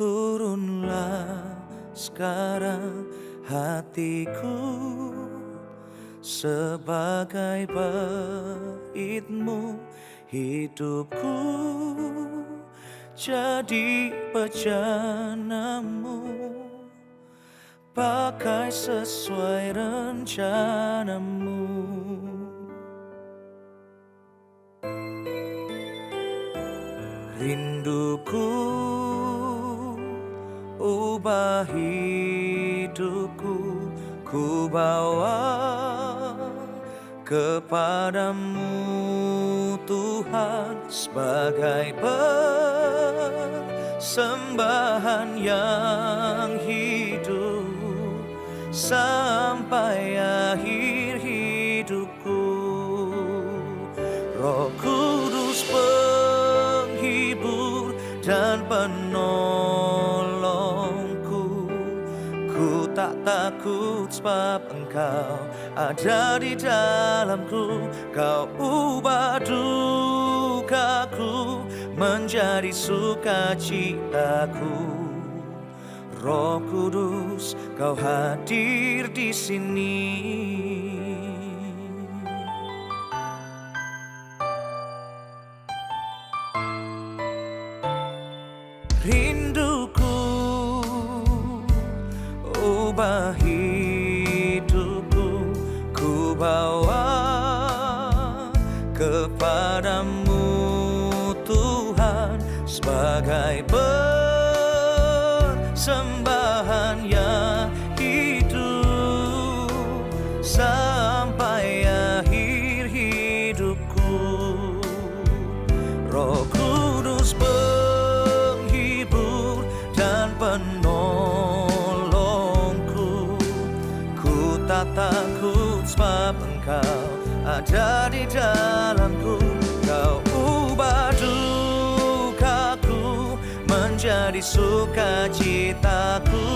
Turunlah sekarang hatiku sebagai baitmu, hidupku jadi bejanamu, pakai sesuai rencanamu. Rinduku ubah hidupku, ku bawa kepadamu Tuhan, sebagai persembahan yang hidup sampai akhir hidupku. Roh Kudus penghibur dan penolongku, ku tak takut sebab Engkau ada di dalamku. Kau ubah dukaku menjadi sukacitaku. Roh Kudus, Kau hadir di sini. Rinduku ubah hidupku, ku bawa kepadamu Tuhan, sebagai persembahan yang hidup sampai akhir hidupku. Roh Kudus penghibur dan penolongku, ku tak takut sebab Engkau ada di dalamku. Kau ubah dukaku menjadi sukacitaku.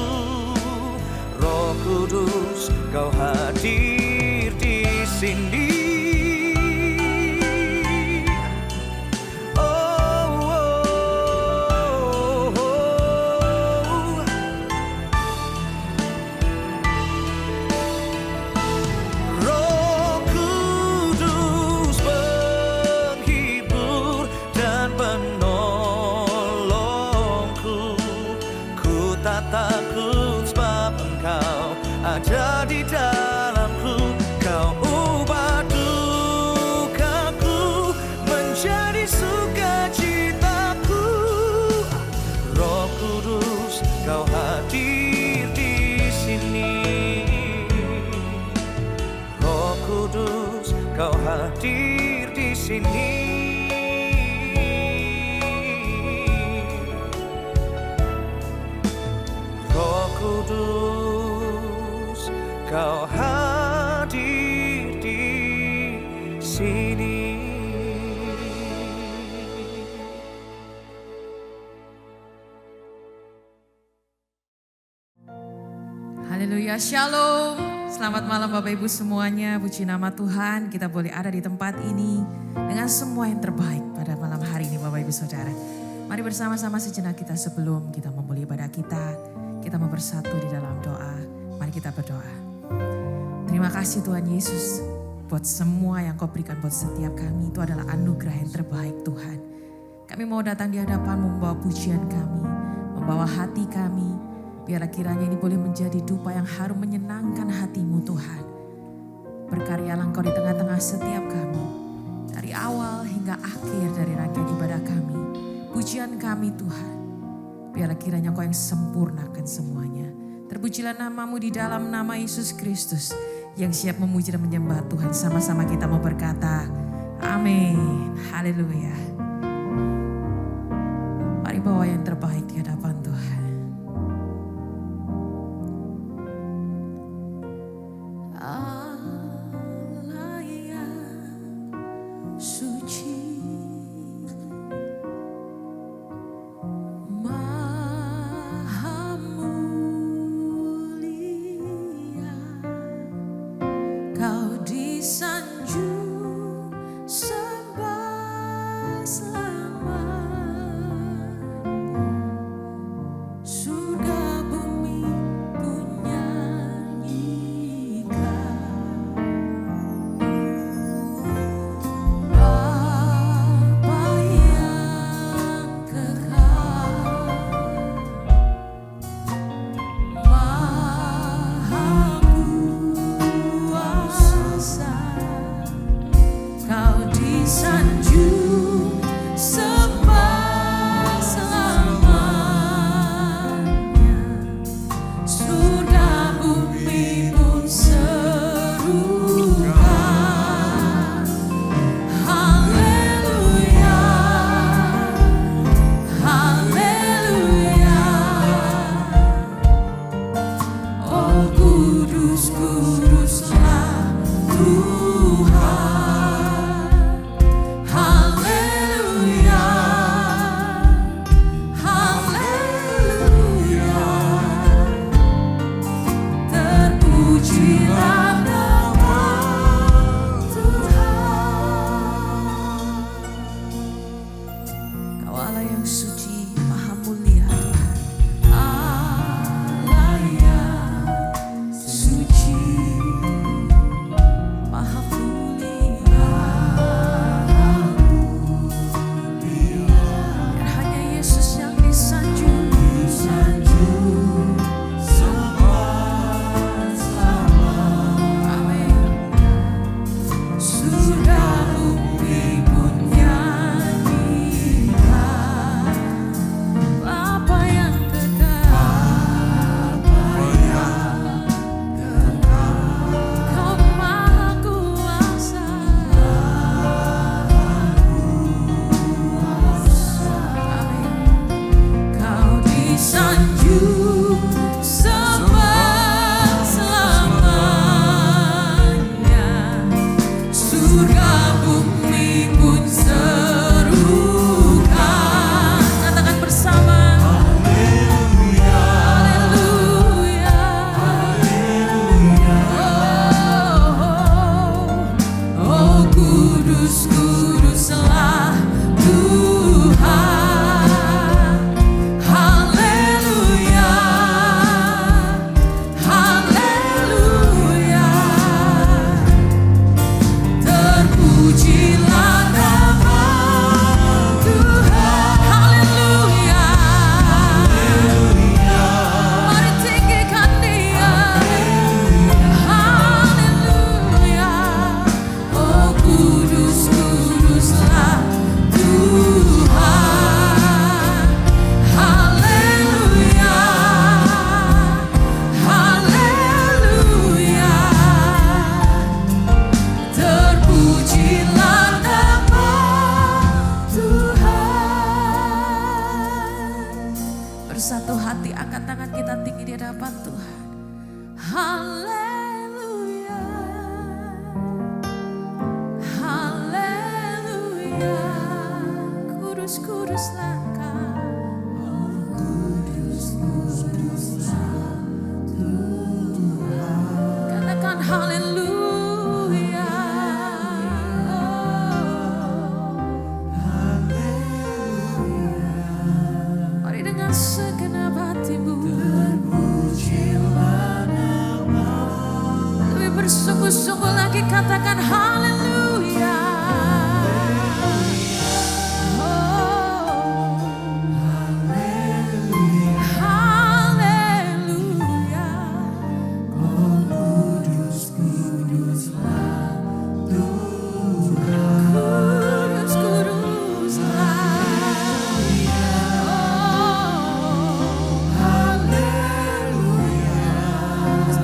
Roh Kudus, Kau hadir di sini. Ada di dalamku, Kau ubah dukaku menjadi sukacitaku. Roh Kudus, Kau hadir di sini. Roh Kudus, Kau hadir di sini. Roh Kudus, Kau hadir di sini. Haleluya, shalom. Selamat malam Bapak Ibu semuanya. Puji nama Tuhan, kita boleh ada di tempat ini dengan semua yang terbaik pada malam hari ini Bapak Ibu Saudara. Mari bersama-sama sejenak kita sebelum kita memulai ibadah kita mau bersatu di dalam doa. Mari kita berdoa. Terima kasih Tuhan Yesus buat semua yang Kau berikan buat setiap kami. Itu adalah anugerah yang terbaik Tuhan. Kami mau datang di hadapan membawa pujian kami, membawa hati kami. Biarlah kiranya ini boleh menjadi dupa yang harum menyenangkan hati-Mu Tuhan. Berkaryalah Engkau di tengah-tengah setiap kami. Dari awal hingga akhir dari rangkaian ibadah kami. Pujian kami Tuhan. Biarlah kiranya Engkau yang sempurnakan semuanya. Terpujilah nama-Mu di dalam nama Yesus Kristus. Yang siap memuji dan menyembah Tuhan. Sama-sama kita mau berkata, amin. Haleluya. Mari bawa yang terbaik di hadapan Tuhan. Allah yang suci, Maha mulia, Kau disanjung sembah selamanya. bersatu hati angkat tangan kita tinggi di hadapan Tuhan. Haleluya, haleluya, kudus-kuduslah Engkau. Katakan haleluya. Mari dengan segenap hatimu lebih bersungguh-sungguh lagi katakan haleluya.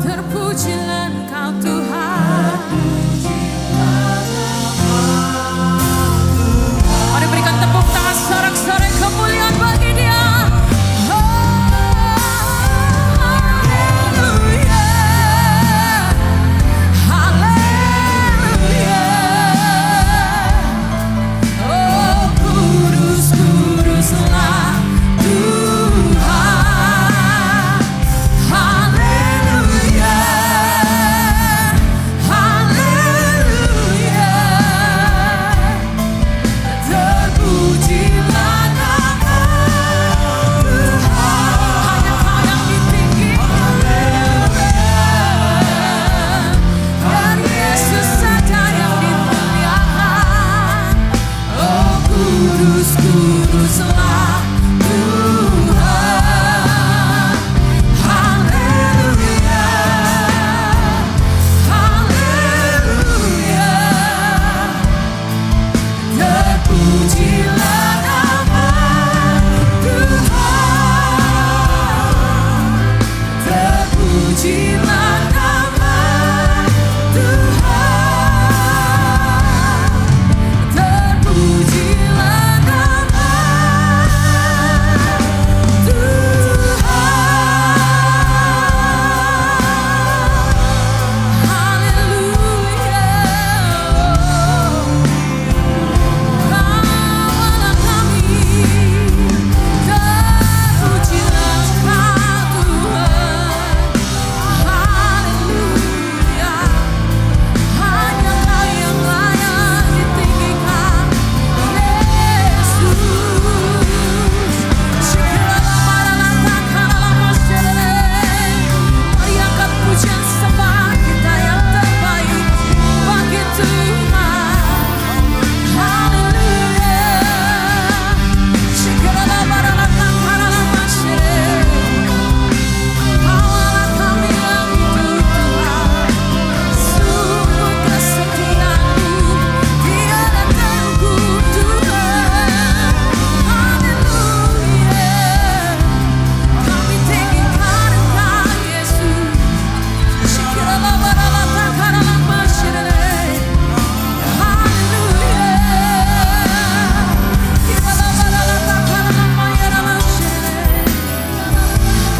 Terpujilah Engkau Tuhan. Mari berikan tepuk tangan sorak-sorai kemuliaan bagi Dia. Haleluya, haleluya. Oh, kudus-kuduslah Tuhan. Haleluya, haleluya. Terpujilah nama Tuhan. Hanya Kau yang ditinggikan, dan Yesus saja yang dimuliakan. Oh, kudus-kuduslah Tuhan. Haleluya, haleluya. Terpujilah nama Tuhan. Terpujilah nama Tuhan. Terpujilah nama Tuhan. Haleluya. Kawalah kami, terpujilah Engkau Tuhan. Haleluya, hanya Kau yang layak ditinggikan, Yesus. Mari angkat pujian sembah kita yang terbaik bagi Tuhan. Haleluya. Kawalah kami yang hidup Tuhan. Sungguh kesetiaan-Mu tiada terukur Tuhan. Haleluya. Kami tinggikan Engkau Yesus.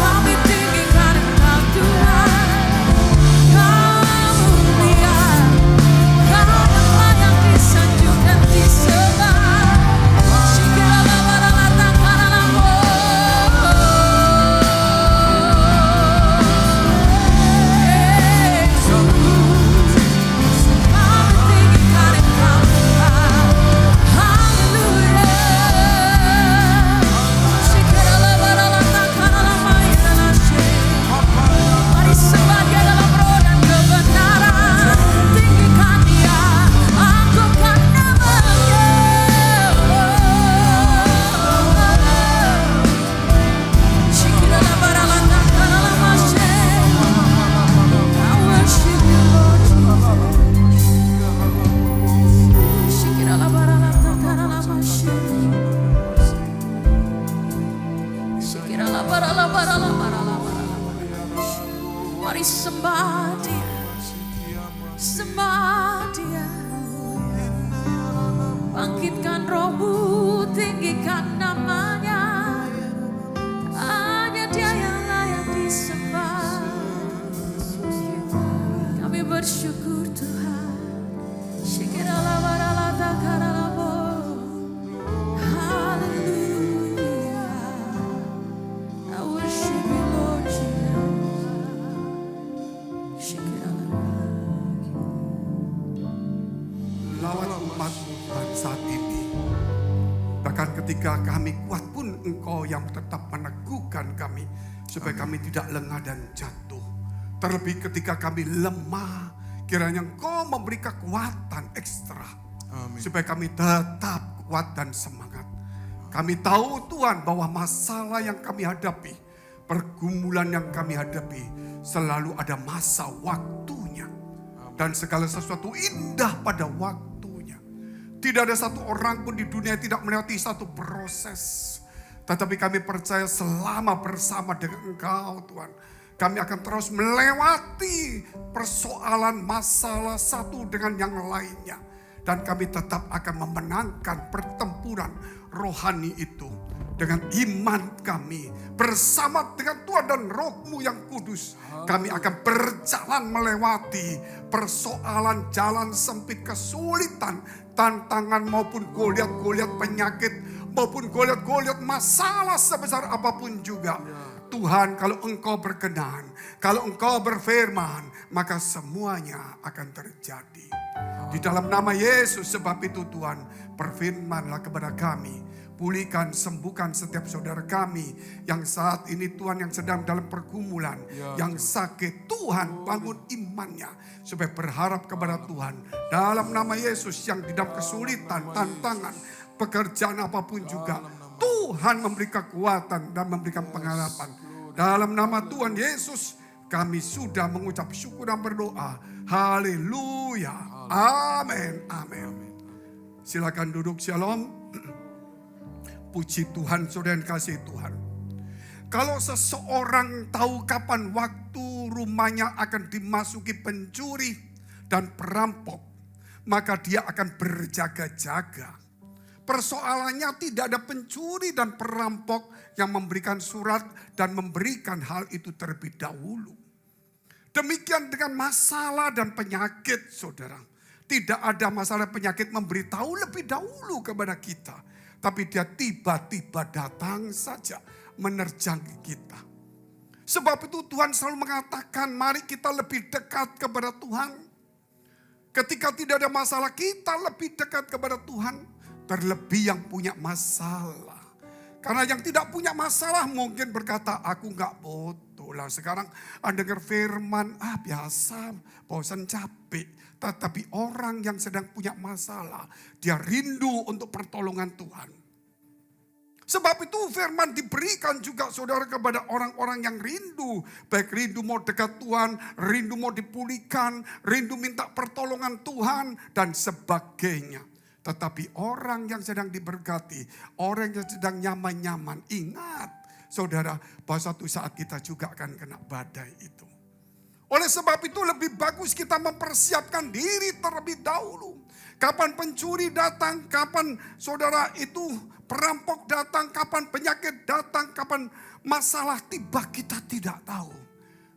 Kami tinggikan Engkau Tuhan. Kau mulia, Kau yang layak disanjung dan disembah. Mari sembah Dia dalam roh dan kebenaran. Tinggikan Dia, agungkan nama-Nya. I worship You, Lord Jesus. Mari sembah Dia, sembah Dia. Bangkitkan rohmu, tinggikan nama-Nya. ketika kami kuat pun Engkau yang tetap meneguhkan kami supaya kami tidak lengah dan jatuh. Terlebih ketika kami lemah, kiranya Engkau memberi kekuatan ekstra supaya kami tetap kuat dan semangat. Kami tahu Tuhan bahwa masalah yang kami hadapi, pergumulan yang kami hadapi, selalu ada masa waktunya. Dan segala sesuatu indah pada waktunya. Tidak ada satu orang pun di dunia yang tidak melewati satu proses. Tetapi kami percaya selama bersama dengan Engkau Tuhan, kami akan terus melewati persoalan masalah satu dengan yang lainnya. Dan kami tetap akan memenangkan pertempuran rohani itu. Dengan iman kami bersama dengan Tuhan dan Roh-Mu yang kudus. Kami akan berjalan melewati persoalan jalan sempit, kesulitan, tantangan maupun goliat-goliat penyakit. Maupun goliat-goliat masalah sebesar apapun juga. Tuhan, kalau Engkau berkenan, kalau Engkau berfirman, maka semuanya akan terjadi. Di dalam nama Yesus, sebab itu Tuhan, berfirmanlah kepada kami. Pulihkan, sembuhkan setiap saudara kami yang saat ini Tuhan yang sedang dalam pergumulan, yang sakit. Tuhan bangun imannya supaya berharap kepada Tuhan. Dalam nama Yesus yang di dalam kesulitan, tantangan, pekerjaan apapun juga. Tuhan memberi kekuatan dan memberikan pengharapan. Dalam nama Tuhan Yesus kami sudah mengucap syukur dan berdoa. Haleluya. Amin. Amin. Silakan duduk. Shalom. Puji Tuhan, saudara yang kasih Tuhan. Kalau seseorang tahu kapan waktu rumahnya akan dimasuki pencuri dan perampok, maka dia akan berjaga-jaga. Persoalannya tidak ada pencuri dan perampok yang memberikan surat dan memberikan hal itu terlebih dahulu. Demikian dengan masalah dan penyakit, saudara. Tidak ada masalah penyakit memberitahu lebih dahulu kepada kita. Tapi dia tiba-tiba datang saja menerjang kita. Sebab itu Tuhan selalu mengatakan mari kita lebih dekat kepada Tuhan. Ketika tidak ada masalah kita lebih dekat kepada Tuhan. Terlebih yang punya masalah. Karena yang tidak punya masalah mungkin berkata aku gak butuh lah. Sekarang dengar firman biasa bosan capek. Tetapi orang yang sedang punya masalah, dia rindu untuk pertolongan Tuhan. Sebab itu firman diberikan juga saudara kepada orang-orang yang rindu. Baik rindu mau dekat Tuhan, rindu mau dipulihkan, rindu minta pertolongan Tuhan dan sebagainya. Tetapi orang yang sedang diberkati, orang yang sedang nyaman-nyaman, ingat saudara bahwa suatu saat kita juga akan kena badai itu. Oleh sebab itu lebih bagus kita mempersiapkan diri terlebih dahulu. Kapan pencuri datang, kapan saudara itu perampok datang, kapan penyakit datang, kapan masalah tiba kita tidak tahu.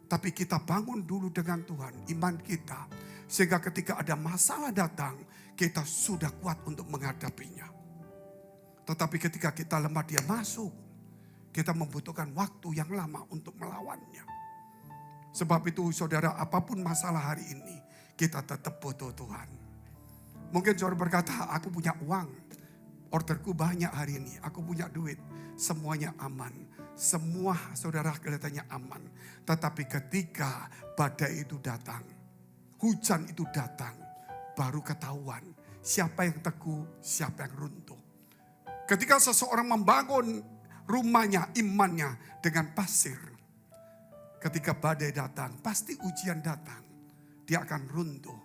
Tapi kita bangun dulu dengan Tuhan, iman kita. Sehingga ketika ada masalah datang, kita sudah kuat untuk menghadapinya. Tetapi ketika kita lemah dia masuk, kita membutuhkan waktu yang lama untuk melawannya. Sebab itu saudara apapun masalah hari ini kita tetap butuh Tuhan. Mungkin saudara berkata aku punya uang, orderku banyak hari ini, aku punya duit, semuanya aman. Semua saudara kelihatannya aman. Tetapi ketika badai itu datang, hujan itu datang, baru ketahuan siapa yang teguh, siapa yang runtuh. Ketika seseorang membangun rumahnya, imannya dengan pasir, ketika badai datang, pasti ujian datang. Dia akan runtuh.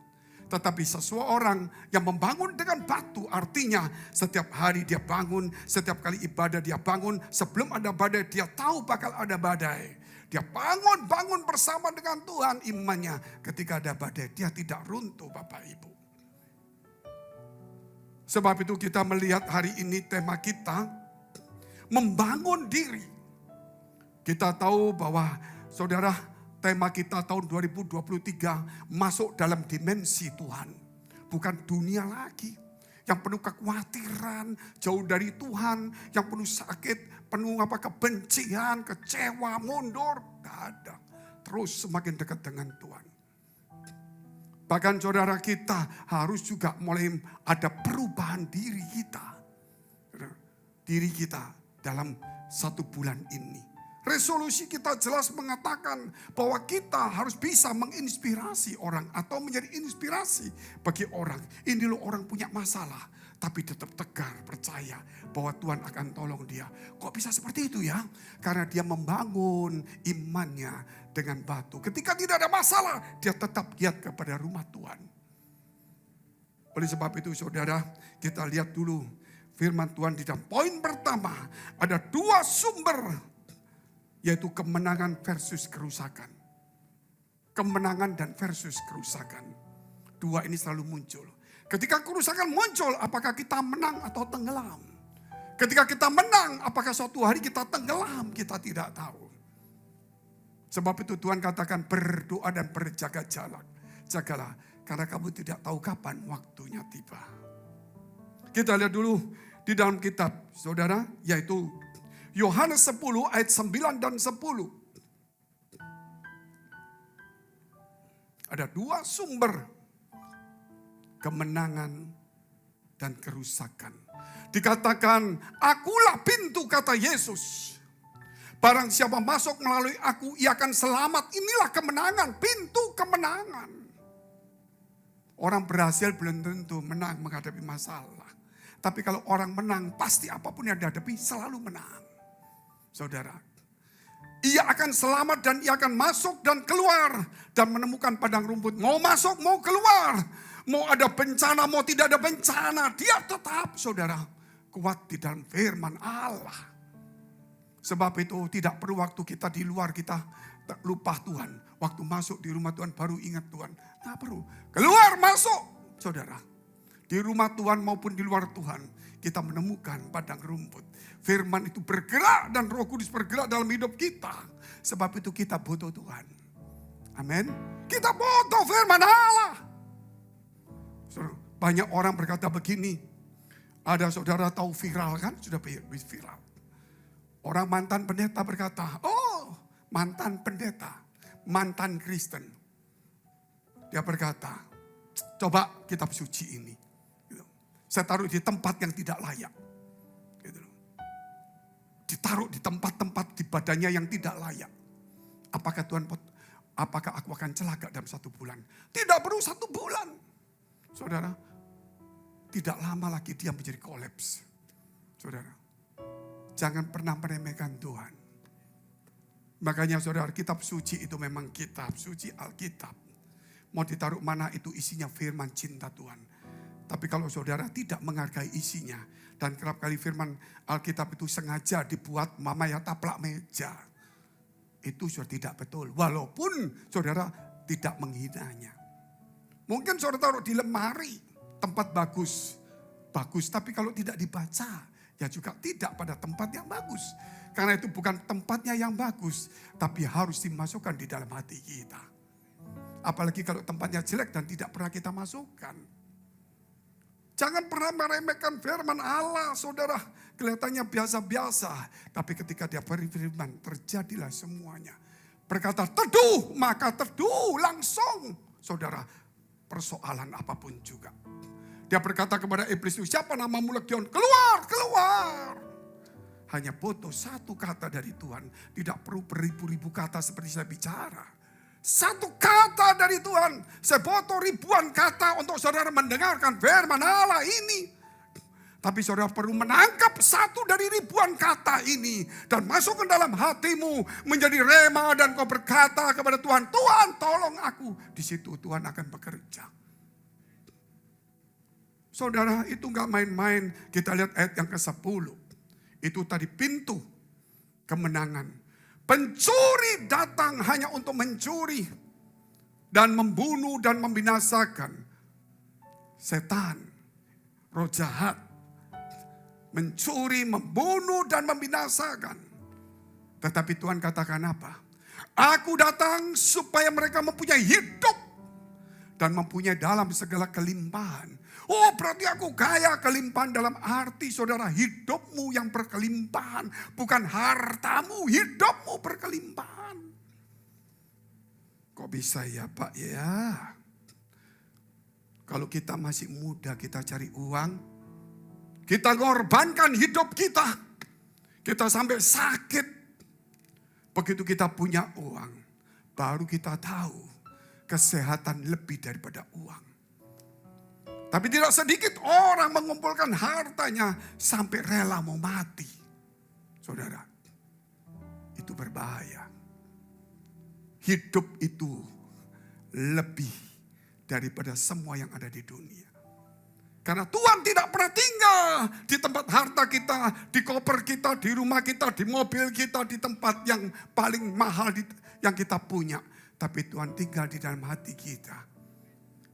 Tetapi seseorang yang membangun dengan batu, artinya setiap hari dia bangun, setiap kali ibadah dia bangun. Sebelum ada badai, dia tahu bakal ada badai. Dia bangun bersama dengan Tuhan imannya. Ketika ada badai, dia tidak runtuh Bapak Ibu. Sebab itu kita melihat hari ini tema kita, membangun diri. Kita tahu bahwa saudara, tema kita tahun 2023 masuk dalam dimensi Tuhan. Bukan dunia lagi yang penuh kekhawatiran, jauh dari Tuhan, yang penuh sakit, penuh kebencian, kecewa, mundur. Tidak ada. Terus semakin dekat dengan Tuhan. Bahkan saudara kita harus juga mulai ada perubahan diri kita. diri kita dalam 1 bulan ini. Resolusi kita jelas mengatakan bahwa kita harus bisa menginspirasi orang atau menjadi inspirasi bagi orang. Ini loh orang punya masalah, tapi tetap tegar, percaya bahwa Tuhan akan tolong dia. Kok bisa seperti itu ya? Karena dia membangun imannya dengan batu. Ketika tidak ada masalah, dia tetap giat kepada rumah Tuhan. Oleh sebab itu saudara, kita lihat dulu firman Tuhan di dalam poin pertama. Ada 2 sumber, yaitu kemenangan versus kerusakan. Kemenangan dan versus kerusakan. 2 ini selalu muncul. Ketika kerusakan muncul, apakah kita menang atau tenggelam? Ketika kita menang, apakah suatu hari kita tenggelam? Kita tidak tahu. Sebab itu Tuhan katakan berdoa dan berjaga-jaga. Jagalah, karena kamu tidak tahu kapan waktunya tiba. Kita lihat dulu di dalam kitab saudara, yaitu Yohanes 10 ayat 9 dan 10. Ada 2 sumber kemenangan dan kerusakan. Dikatakan, akulah pintu, kata Yesus. Barang siapa masuk melalui aku, ia akan selamat. Inilah kemenangan, pintu kemenangan. Orang berhasil belum tentu menang menghadapi masalah. Tapi kalau orang menang, pasti apapun yang dihadapi selalu menang. Saudara, ia akan selamat dan ia akan masuk dan keluar dan menemukan padang rumput. Mau masuk, mau keluar. Mau ada bencana, mau tidak ada bencana. Dia tetap, saudara, kuat di dalam firman Allah. Sebab itu tidak perlu waktu kita di luar kita lupa Tuhan. Waktu masuk di rumah Tuhan baru ingat Tuhan. Nggak perlu. Keluar masuk, saudara. Di rumah Tuhan maupun di luar Tuhan, kita menemukan padang rumput. Firman itu bergerak dan Roh Kudus bergerak dalam hidup kita. Sebab itu kita butuh Tuhan. Amin. Kita butuh firman Allah. Banyak orang berkata begini. Ada saudara tahu viral kan? Sudah viral. Orang mantan pendeta berkata, oh mantan pendeta, mantan Kristen. Dia berkata, coba kitab suci ini. Saya taruh di tempat yang tidak layak. Ditaruh di tempat-tempat di badannya yang tidak layak. Apakah aku akan celaka dalam 1 bulan? Tidak perlu 1 bulan. Saudara, tidak lama lagi dia menjadi kolaps. Saudara, jangan pernah meremehkan Tuhan. Makanya saudara, kitab suci itu memang kitab suci, Alkitab. Mau ditaruh mana itu isinya firman cinta Tuhan. Tapi kalau saudara tidak menghargai isinya. Dan kerap kali firman Alkitab itu sengaja dibuat mama ya taplak meja. Itu sudah tidak betul. Walaupun saudara tidak menghinanya. Mungkin saudara taruh di lemari. Tempat bagus. Bagus, tapi kalau tidak dibaca. Ya juga tidak pada tempat yang bagus. Karena itu bukan tempatnya yang bagus. Tapi harus dimasukkan di dalam hati kita. Apalagi kalau tempatnya jelek dan tidak pernah kita masukkan. Jangan pernah meremehkan firman Allah, saudara. Kelihatannya biasa-biasa. Tapi ketika dia berfirman, terjadilah semuanya. Berkata teduh, maka teduh langsung. Saudara, persoalan apapun juga. Dia berkata kepada iblis itu, siapa namamu Legion? Keluar, keluar. Hanya butuh 1 kata dari Tuhan. Tidak perlu beribu-ribu kata seperti saya bicara. 1 kata dari Tuhan. Saya butuh ribuan kata untuk saudara mendengarkan firman Allah ini. Tapi saudara perlu menangkap 1 dari ribuan kata ini. Dan masuk ke dalam hatimu menjadi rema dan kau berkata kepada Tuhan. Tuhan tolong aku. Di situ Tuhan akan bekerja. Saudara itu gak main-main. Kita lihat ayat yang ke-10. Itu tadi pintu kemenangan. Pencuri datang hanya untuk mencuri dan membunuh dan membinasakan. Setan, roh jahat, mencuri, membunuh dan membinasakan. Tetapi Tuhan katakan apa? Aku datang supaya mereka mempunyai hidup dan mempunyai dalam segala kelimpahan. Oh berarti aku kaya, kelimpahan dalam arti saudara hidupmu yang berkelimpahan. Bukan hartamu, hidupmu berkelimpahan. Kok bisa ya Pak ya? Kalau kita masih muda kita cari uang. Kita ngorbankan hidup kita. Kita sampai sakit. Begitu kita punya uang, baru kita tahu kesehatan lebih daripada uang. Tapi tidak sedikit orang mengumpulkan hartanya sampai rela mau mati. Saudara, itu berbahaya. Hidup itu lebih daripada semua yang ada di dunia. Karena Tuhan tidak pernah tinggal di tempat harta kita, di koper kita, di rumah kita, di mobil kita, di tempat yang paling mahal yang kita punya. Tapi Tuhan tinggal di dalam hati kita.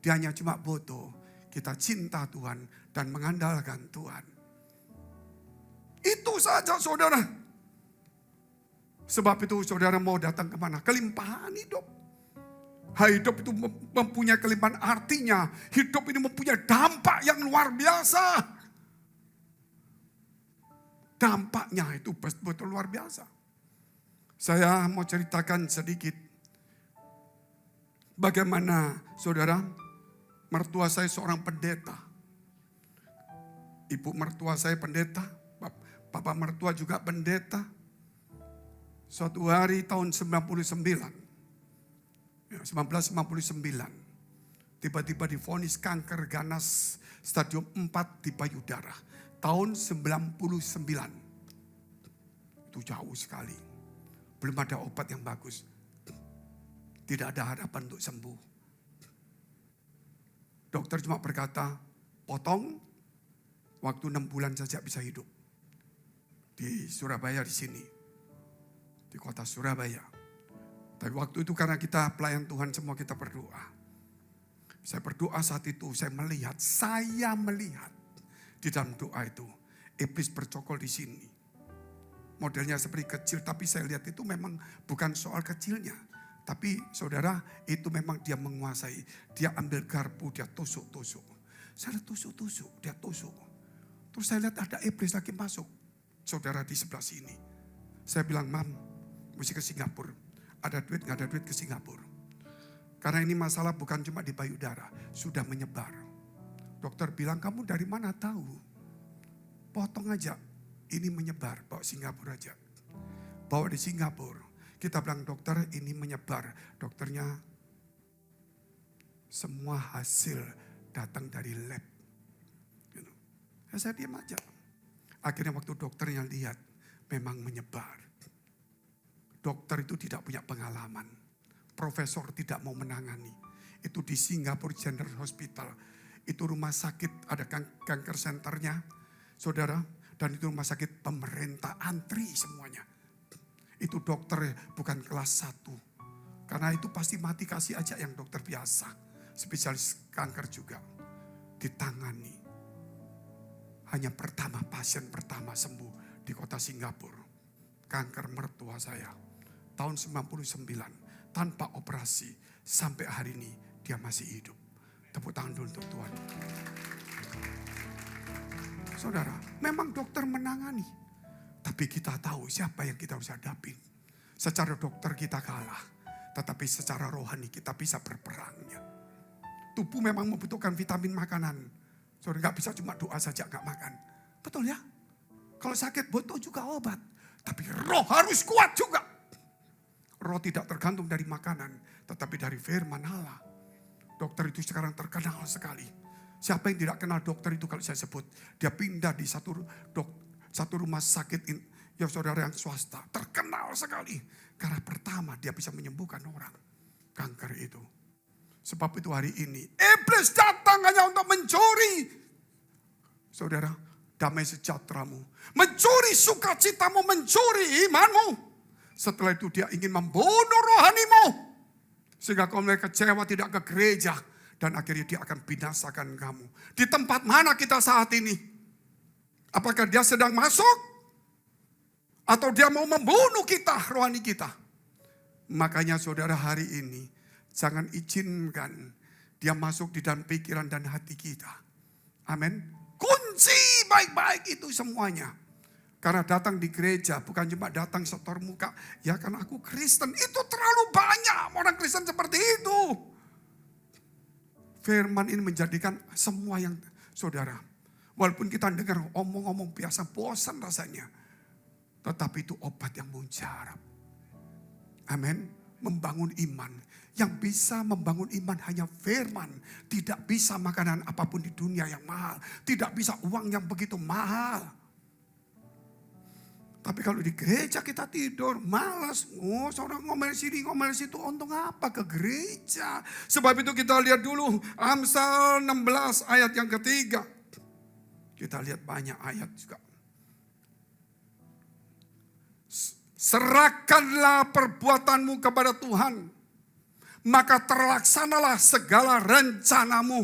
Dia hanya cuma butuh kita cinta Tuhan dan mengandalkan Tuhan. Itu saja saudara. Sebab itu saudara mau datang kemana? Kelimpahan hidup. Hidup itu mempunyai kelimpahan, artinya hidup ini mempunyai dampak yang luar biasa. Dampaknya itu betul-betul luar biasa. Saya mau ceritakan sedikit bagaimana saudara, mertua saya seorang pendeta. Ibu mertua saya pendeta, papa mertua juga pendeta. Suatu hari tahun 1959, tiba-tiba divonis kanker ganas stadium 4 di payudara. Tahun 99. Itu jauh sekali. Belum ada obat yang bagus. Tidak ada harapan untuk sembuh. Dokter cuma berkata, potong, waktu 6 bulan saja bisa hidup. Di Surabaya di sini. Di kota Surabaya. Tapi waktu itu karena kita pelayan Tuhan semua kita berdoa. Saya berdoa saat itu, saya melihat di dalam doa itu. Iblis bercokol di sini. Modelnya seperti kecil, tapi saya lihat itu memang bukan soal kecilnya. Tapi saudara, itu memang dia menguasai. Dia ambil garpu, dia tusuk-tusuk. Saya tusuk-tusuk, dia tusuk. Terus saya lihat ada iblis lagi masuk. Saudara di sebelah sini. Saya bilang, Mam, mesti ke Singapura. Ada duit, gak ada duit ke Singapura. Karena ini masalah bukan cuma di payudara, sudah menyebar. Dokter bilang, kamu dari mana tahu? Potong aja, ini menyebar, bawa Singapura aja. Bawa di Singapura. Kita bilang, dokter ini menyebar. Dokternya, semua hasil datang dari lab. Saya diam aja. Akhirnya waktu dokternya lihat, memang menyebar. Dokter itu tidak punya pengalaman. Profesor tidak mau menangani. Itu di Singapore General Hospital. Itu rumah sakit, ada kanker centernya. Saudara, dan itu rumah sakit pemerintah, antri semuanya. Itu dokter bukan kelas 1. Karena itu pasti mati kasih aja yang dokter biasa. Spesialis kanker juga. Ditangani. Hanya pasien pertama sembuh di kota Singapura. Kanker mertua saya. Tahun 99, tanpa operasi, sampai hari ini dia masih hidup. Tepuk tangan dulu untuk Tuhan. Saudara, memang dokter menangani. Tapi kita tahu siapa yang kita harus hadapin. Secara dokter kita kalah. Tetapi secara rohani kita bisa berperangnya. Tubuh memang membutuhkan vitamin makanan. Saudara gak bisa cuma doa saja gak makan. Betul ya? Kalau sakit butuh juga obat. Tapi roh harus kuat juga. Roh tidak tergantung dari makanan, tetapi dari firman Allah. Dokter itu sekarang terkenal sekali. Siapa yang tidak kenal dokter itu kalau saya sebut. Dia pindah di satu rumah sakit ya saudara yang swasta. Terkenal sekali. Karena pertama dia bisa menyembuhkan orang. Kanker itu. Sebab itu hari ini iblis datang hanya untuk mencuri. Saudara, damai sejahteramu. Mencuri sukacitamu, mencuri imanmu. Setelah itu dia ingin membunuh rohanimu. Sehingga kau mulai kecewa tidak ke gereja. Dan akhirnya dia akan binasakan kamu. Di tempat mana kita saat ini? Apakah dia sedang masuk? Atau dia mau membunuh kita, rohani kita? Makanya saudara hari ini. Jangan izinkan dia masuk di dalam pikiran dan hati kita. Amin. Kunci baik-baik itu semuanya. Karena datang di gereja bukan cuma datang setor muka. Ya karena aku Kristen. Itu terlalu banyak orang Kristen seperti itu. Firman ini menjadikan semua yang saudara. Walaupun kita dengar omong-omong biasa, bosan rasanya. Tetapi itu obat yang mujarab. Amin. Membangun iman. Yang bisa membangun iman hanya firman. Tidak bisa makanan apapun di dunia yang mahal. Tidak bisa uang yang begitu mahal. Tapi kalau di gereja kita tidur, malas. Oh, seorang ngomel sini, ngomel situ. Untung apa ke gereja? Sebab itu kita lihat dulu Amsal 16 ayat yang ketiga. Kita lihat banyak ayat juga. Serahkanlah perbuatanmu kepada Tuhan, maka terlaksanalah segala rencanamu.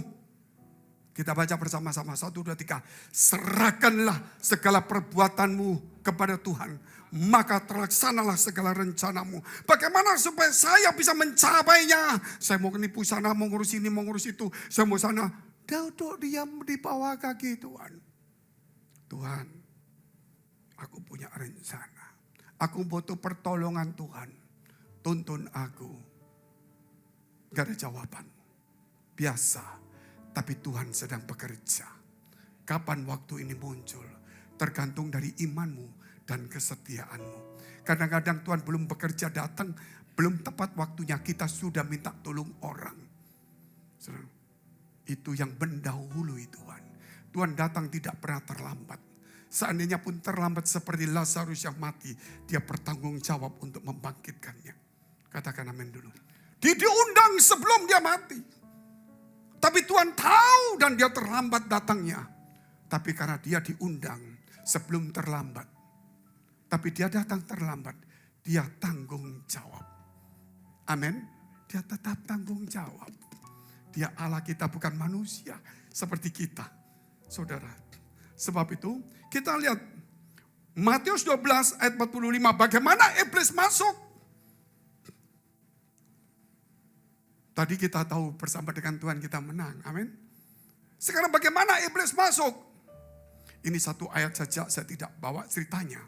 Kita baca bersama-sama, 1, 2, 3. Serahkanlah segala perbuatanmu kepada Tuhan, maka terlaksanalah segala rencanamu. Bagaimana supaya saya bisa mencapainya? Saya mau nipu sana, mau ngurus ini, mau ngurus itu. Saya mau sana. Duduk diam di bawah kaki Tuhan. Tuhan, aku punya rencana. Aku butuh pertolongan Tuhan. Tuntun aku. Gak ada jawaban. Biasa. Tapi Tuhan sedang bekerja. Kapan waktu ini muncul? Tergantung dari imanmu dan kesetiaanmu. Kadang-kadang Tuhan belum bekerja datang. Belum tepat waktunya kita sudah minta tolong orang. Itu yang mendahului Tuhan. Tuhan datang tidak pernah terlambat. Seandainya pun terlambat seperti Lazarus yang mati, dia bertanggung jawab untuk membangkitkannya. Katakan amin dulu. Dia diundang sebelum dia mati. Tapi Tuhan tahu dan dia terlambat datangnya. Tapi karena dia diundang sebelum terlambat. Tapi dia datang terlambat, dia tanggung jawab. Amin. Dia tetap tanggung jawab. Dia Allah kita, bukan manusia seperti kita. Saudara. Sebab itu kita lihat Matius 12 ayat 45. Bagaimana iblis masuk? Tadi kita tahu bersama dengan Tuhan kita menang. Amin. Sekarang bagaimana iblis masuk? Ini satu ayat saja, saya tidak bawa ceritanya.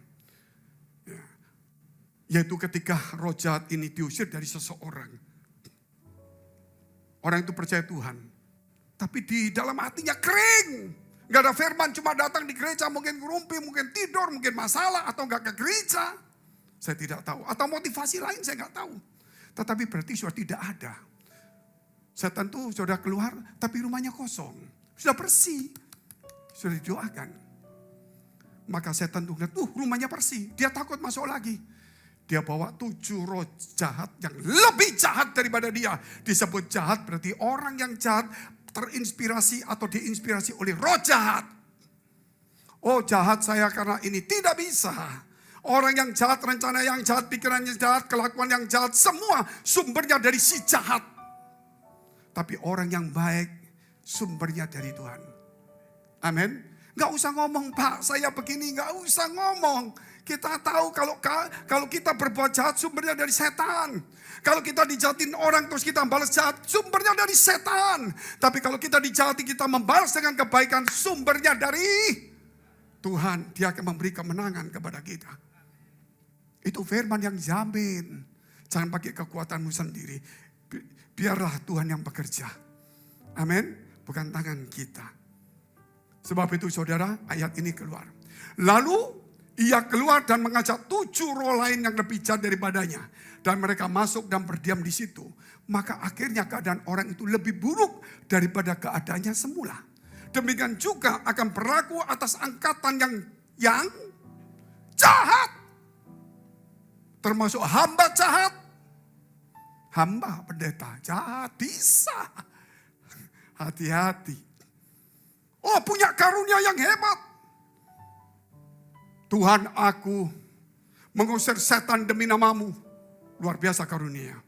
Yaitu ketika roh jahat ini diusir dari seseorang. Orang itu percaya Tuhan. Tapi di dalam hatinya kering. Gak ada firman, cuma datang di gereja, mungkin ngerumpi, mungkin tidur, mungkin masalah, atau gak ke gereja. Saya tidak tahu. Atau motivasi lain saya gak tahu. Tetapi berarti sudah tidak ada. Setan itu sudah keluar, tapi rumahnya kosong. Sudah bersih. Sudah didoakan. Maka setan itu lihat, rumahnya bersih. Dia takut masuk lagi. Dia bawa 7 roh jahat yang lebih jahat daripada dia. Disebut jahat berarti orang yang jahat terinspirasi atau diinspirasi oleh roh jahat. Oh, jahat saya karena ini. Tidak bisa. Orang yang jahat, rencana yang jahat, pikiran yang jahat, kelakuan yang jahat, semua sumbernya dari si jahat. Tapi orang yang baik sumbernya dari Tuhan. Amin. Gak usah ngomong, Pak, saya begini. Gak usah ngomong. Kita tahu kalau kita berbuat jahat sumbernya dari setan. Kalau kita dijahatin orang terus kita balas jahat, sumbernya dari setan. Tapi kalau kita dijahati, kita membalas dengan kebaikan, sumbernya dari Tuhan. Dia akan memberi kemenangan kepada kita. Itu firman yang jamin. Jangan pakai kekuatanmu sendiri. Biarlah Tuhan yang bekerja. Amin. Bukan tangan kita. Sebab itu saudara, ayat ini keluar. Lalu ia keluar dan mengajak 7 roh lain yang lebih jahat daripadanya. Dan mereka masuk dan berdiam di situ. Maka akhirnya keadaan orang itu lebih buruk daripada keadaannya semula. Demikian juga akan berlaku atas angkatan yang jahat. Termasuk hamba jahat. Hamba pendeta jahat bisa. Hati-hati. Oh, punya karunia yang hebat. Tuhan, aku mengusir setan demi namamu. Luar biasa karunia.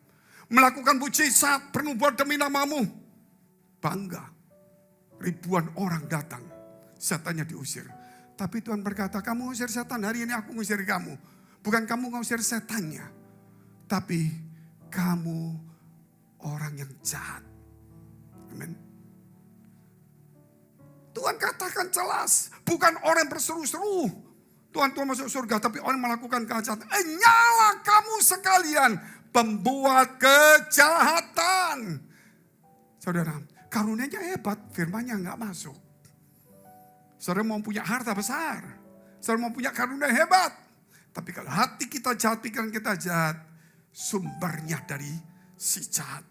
Melakukan mujizat bernubuat demi namamu. Bangga. Ribuan orang datang. Setannya diusir. Tapi Tuhan berkata, kamu usir setan, hari ini aku ngusir kamu. Bukan kamu ngusir setannya. Tapi kamu orang yang jahat. Amin. Tuhan katakan jelas. Bukan orang berseru-seru. Tuhan masuk surga, tapi orang melakukan kejahatan. Nyala kamu sekalian pembuat kejahatan. Saudara, karunianya hebat, firmannya nggak masuk. Saudara mau punya harta besar. Saudara mau punya karunia hebat. Tapi kalau hati kita jahat, pikiran kita jahat, sumbernya dari si jahat.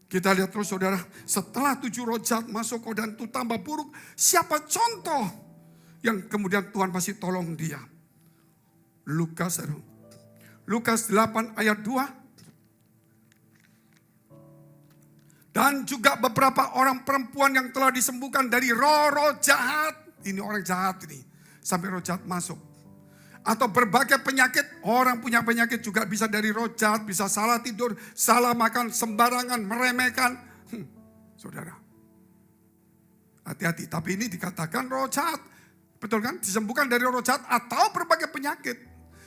Kita lihat terus saudara, setelah 7 roh jahat masuk dan itu tambah buruk, siapa contoh yang kemudian Tuhan pasti tolong dia? Lukas 8 ayat 2. Dan juga beberapa orang perempuan yang telah disembuhkan dari roh-roh jahat. Ini orang jahat ini, sampai roh jahat masuk. Atau berbagai penyakit, orang punya penyakit juga bisa dari roh jahat, bisa salah tidur, salah makan, sembarangan, meremehkan. Saudara, hati-hati, tapi ini dikatakan roh jahat. Betul kan? Disembuhkan dari roh jahat atau berbagai penyakit.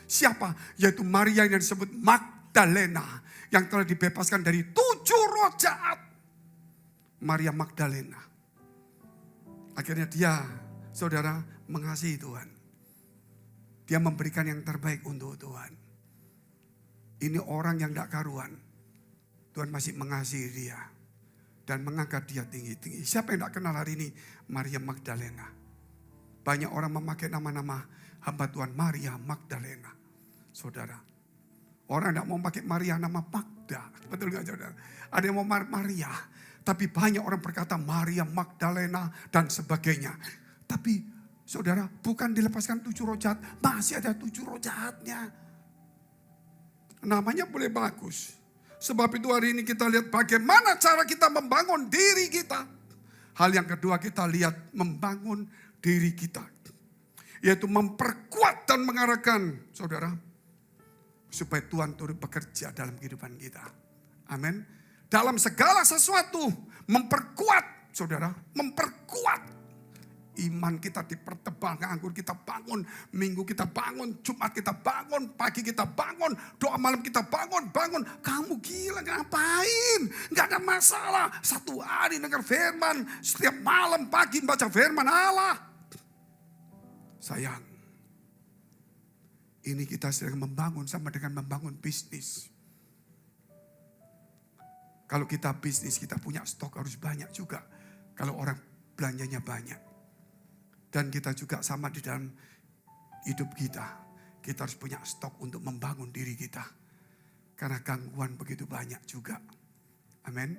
Siapa? Yaitu Maria yang disebut Magdalena, yang telah dibebaskan dari 7 roh jahat. Maria Magdalena. Akhirnya dia, saudara, mengasihi Tuhan. Dia memberikan yang terbaik untuk Tuhan. Ini orang yang tidak karuan. Tuhan masih mengasihi dia. Dan mengangkat dia tinggi-tinggi. Siapa yang tidak kenal hari ini? Maria Magdalena. Banyak orang memakai nama-nama hamba Tuhan Maria Magdalena. Saudara. Orang tidak mau pakai Maria nama Magda. Betul gak saudara? Ada yang mau Maria. Tapi banyak orang berkata Maria Magdalena dan sebagainya. Tapi saudara, bukan dilepaskan 7 roh jahat, masih ada 7 roh jahatnya. Namanya boleh bagus. Sebab itu hari ini kita lihat bagaimana cara kita membangun diri kita. Hal yang kedua kita lihat membangun diri kita. Yaitu memperkuat dan mengarahkan, saudara, supaya Tuhan turut bekerja dalam kehidupan kita. Amin. Dalam segala sesuatu, memperkuat, saudara, memperkuat. Iman kita dipertebal, nganggur kita bangun, minggu kita bangun, Jumat kita bangun, pagi kita bangun, doa malam kita bangun. Kamu gila ngapain? Gak ada masalah. 1 hari dengar firman, setiap malam pagi baca firman Allah. Sayang, ini kita sedang membangun sama dengan membangun bisnis. Kalau kita bisnis, kita punya stok harus banyak juga. Kalau orang belanjanya banyak. Dan kita juga sama di dalam hidup kita. Kita harus punya stok untuk membangun diri kita. Karena gangguan begitu banyak juga. Amin.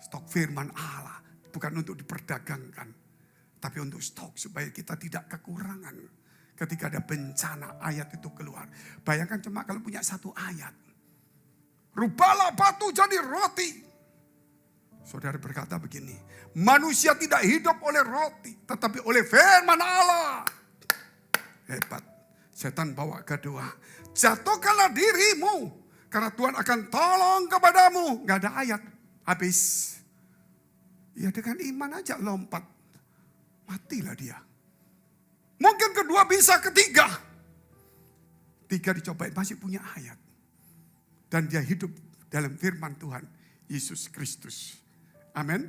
Stok firman Allah. Bukan untuk diperdagangkan. Tapi untuk stok supaya kita tidak kekurangan. Ketika ada bencana ayat itu keluar. Bayangkan cuma kalau punya 1 ayat. Rubahlah batu jadi roti. Saudara berkata begini, manusia tidak hidup oleh roti, tetapi oleh firman Allah. Hebat. Setan bawa kedua. Jatuhkanlah dirimu, karena Tuhan akan tolong kepadamu. Gak ada ayat, habis. Ya dengan iman aja lompat. Matilah dia. Mungkin kedua bisa ketiga. 3 dicobain masih punya ayat. Dan dia hidup dalam firman Tuhan Yesus Kristus. Amin.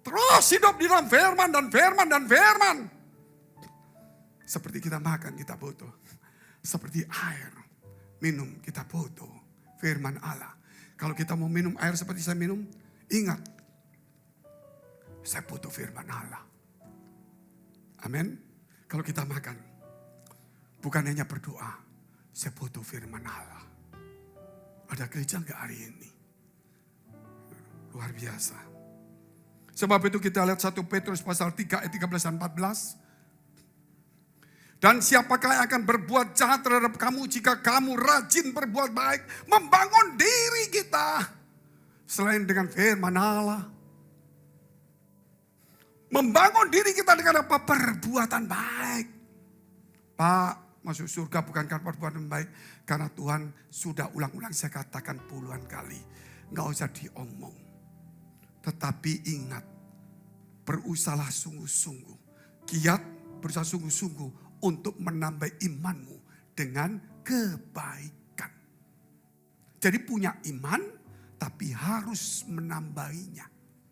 Terus hidup di dalam firman dan firman dan firman. Seperti kita makan kita butuh. Seperti air minum kita butuh firman Allah. Kalau kita mau minum air seperti saya minum, ingat. Saya butuh firman Allah. Amin. Kalau kita makan, bukan hanya berdoa. Saya butuh firman Allah. Ada gereja enggak hari ini? Luar biasa. Sebab itu kita lihat 1 Petrus pasal 3 ayat 13 dan 14. Dan siapakah yang akan berbuat jahat terhadap kamu jika kamu rajin berbuat baik. Membangun diri kita. Selain dengan firman Allah. Membangun diri kita dengan apa? Perbuatan baik. Pak, masuk surga bukan karena perbuatan baik. Karena Tuhan sudah ulang-ulang saya katakan puluhan kali. Gak usah diomong. Tetapi ingat, berusahalah sungguh-sungguh. Giat berusaha sungguh-sungguh untuk menambah imanmu dengan kebaikan. Jadi punya iman, tapi harus menambahinya.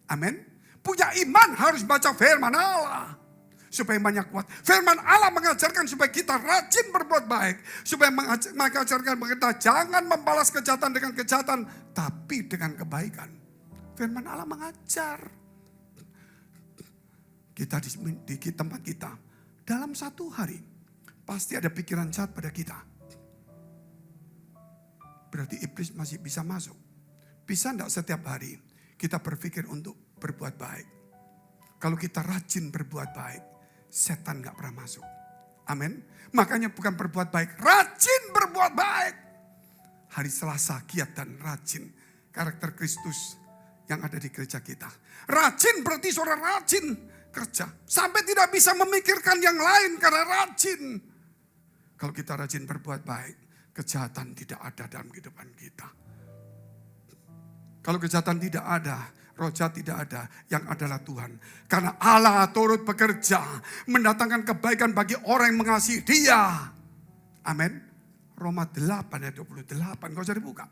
Amin. Punya iman harus baca firman Allah. Supaya imannya kuat. Firman Allah mengajarkan supaya kita rajin berbuat baik. Supaya mengajarkan kita jangan membalas kejahatan dengan kejahatan. Tapi dengan kebaikan. Firman Allah mengajar. kita di tempat kita, dalam satu hari pasti ada pikiran jahat pada kita. Berarti iblis masih bisa masuk. Bisa enggak setiap hari kita berpikir untuk berbuat baik? Kalau kita rajin berbuat baik, setan enggak pernah masuk. Amin. Makanya bukan berbuat baik, rajin berbuat baik. Hari Selasa giat dan rajin. Karakter Kristus yang ada di gereja kita. Rajin berarti saudara rajin kerja. Sampai tidak bisa memikirkan yang lain karena rajin. Kalau kita rajin berbuat baik, kejahatan tidak ada dalam kehidupan kita. Kalau kejahatan tidak ada, roh jahat tidak ada, yang adalah Tuhan. Karena Allah turut bekerja, mendatangkan kebaikan bagi orang yang mengasihi Dia. Amin. Roma 8 ayat 28, gak usah dibuka.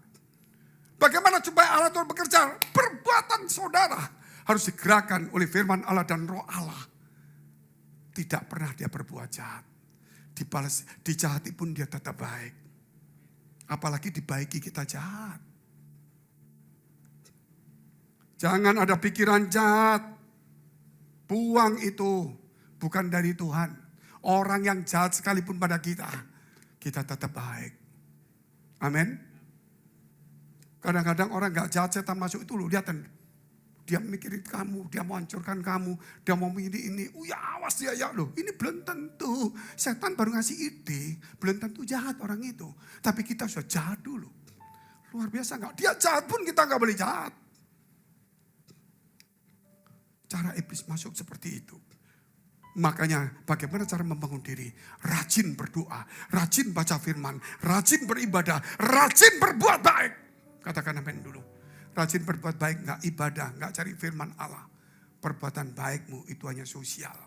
Bagaimana supaya Allah turut bekerja? Perbuatan saudara harus digerakkan oleh firman Allah dan roh Allah. Tidak pernah dia berbuat jahat. Dibalas, dijahati pun dia tetap baik. Apalagi dibaiki kita jahat. Jangan ada pikiran jahat. Buang itu. Bukan dari Tuhan. Orang yang jahat sekalipun pada kita, kita tetap baik. Amin. Kadang-kadang orang gak jahat, setan masuk itu loh, lihatin. Dia mikirin kamu, dia mau hancurkan kamu, dia mau ini. Ya awas dia ya loh, ini belum tentu. Setan baru ngasih ide, belum tentu jahat orang itu. Tapi kita sudah jahat dulu. Luar biasa gak? Dia jahat pun kita gak boleh jahat. Cara iblis masuk seperti itu. Makanya bagaimana cara membangun diri? Rajin berdoa, rajin baca firman, rajin beribadah, rajin berbuat baik. Katakan amin dulu. Rajin berbuat baik, gak ibadah, gak cari firman Allah. Perbuatan baikmu itu hanya sosial.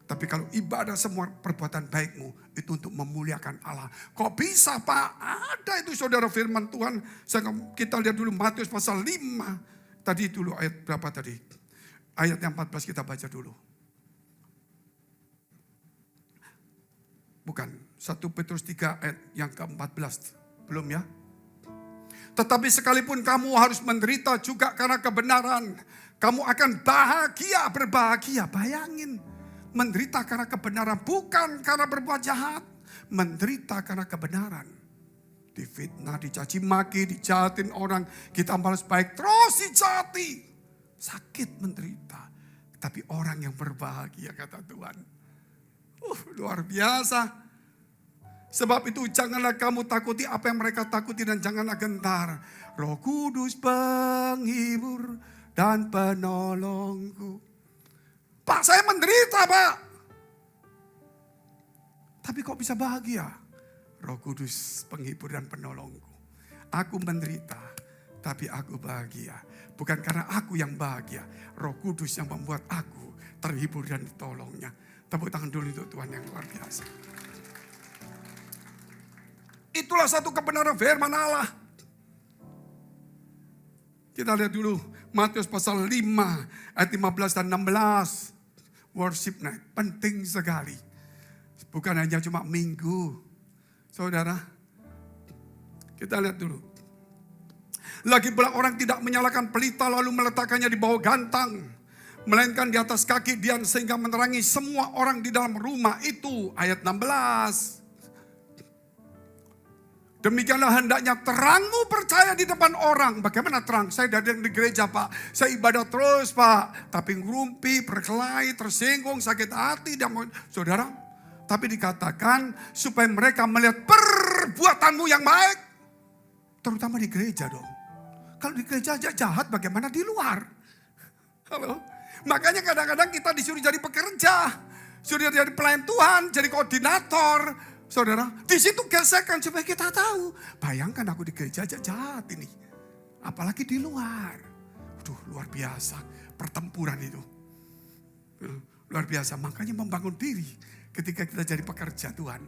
Tapi kalau ibadah semua perbuatan baikmu itu untuk memuliakan Allah. Kok bisa Pak? Ada itu saudara firman Tuhan. Kita lihat dulu Matius pasal 5. Tadi dulu ayat berapa tadi? Ayat yang 14 kita baca dulu. Bukan, 1 Petrus 3 ayat yang ke-14. Belum ya? Tetapi sekalipun kamu harus menderita juga karena kebenaran, kamu akan bahagia, berbahagia. Bayangin, menderita karena kebenaran, bukan karena berbuat jahat. Menderita karena kebenaran. Difitnah, dicaci maki, dijahatin orang, kita malas baik, terus dijahati. Sakit menderita. Tapi orang yang berbahagia, kata Tuhan. Luar biasa. Sebab itu janganlah kamu takuti apa yang mereka takuti dan janganlah gentar. Roh Kudus penghibur dan penolongku. Pak, saya menderita Pak. Tapi kok bisa bahagia? Roh Kudus penghibur dan penolongku. Aku menderita, tapi aku bahagia. Bukan karena aku yang bahagia. Roh Kudus yang membuat aku terhibur dan ditolongnya. Tepuk tangan dulu untuk Tuhan yang luar biasa. Itulah satu kebenaran firman Allah. Kita lihat dulu Matius pasal 5 ayat 15 dan 16. Worship night penting sekali. Bukan hanya cuma minggu. Saudara, kita lihat dulu. Lagi pula orang tidak menyalakan pelita lalu meletakkannya di bawah gantang. Melainkan di atas kaki Dian sehingga menerangi semua orang di dalam rumah itu. Ayat 16. Demikianlah hendaknya terangmu percaya di depan orang. Bagaimana terang? Saya datang di gereja Pak. Saya ibadah terus Pak. Tapi ngerumpi, berkelahi, tersinggung, sakit hati. Saudara, tapi dikatakan supaya mereka melihat perbuatanmu yang baik. Terutama di gereja dong. Kalau di gereja aja jahat, bagaimana di luar? Halo? Makanya kadang-kadang kita disuruh jadi pekerja. Suruh jadi pelayan Tuhan, jadi koordinator. Saudara, di situ gesekan supaya kita tahu. Bayangkan aku di gereja aja jahat ini. Apalagi di luar. Aduh, luar biasa pertempuran itu. Luar biasa, makanya membangun diri ketika kita jadi pekerja Tuhan.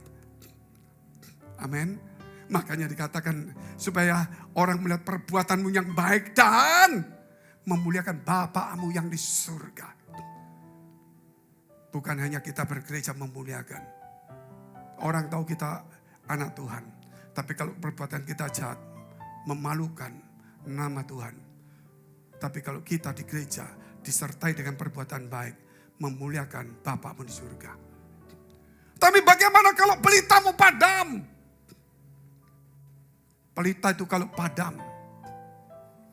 Amin. Makanya dikatakan supaya orang melihat perbuatanmu yang baik dan memuliakan Bapamu yang di surga. Bukan hanya kita bergereja memuliakan. Orang tahu kita anak Tuhan. Tapi kalau perbuatan kita jahat, memalukan nama Tuhan. Tapi kalau kita di gereja disertai dengan perbuatan baik, memuliakan Bapamu di surga. Tapi bagaimana kalau pelitamu padam? Pelita itu kalau padam,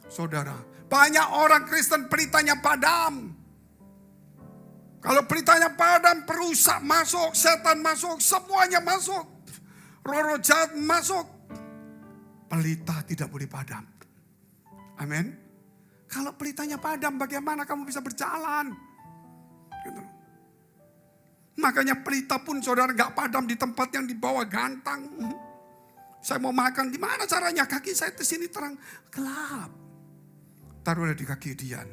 saudara, banyak orang Kristen pelitanya padam. Kalau pelitanya padam, perusak masuk, setan masuk, semuanya masuk. Roh-roh jahat masuk. Pelita tidak boleh padam. Amin. Kalau pelitanya padam, bagaimana kamu bisa berjalan? Gitu. Makanya pelita pun saudara gak padam di tempat yang di bawah gantang. Saya mau makan, di mana caranya? Kaki saya di sini terang, gelap. Taruhlah di kaki Dian.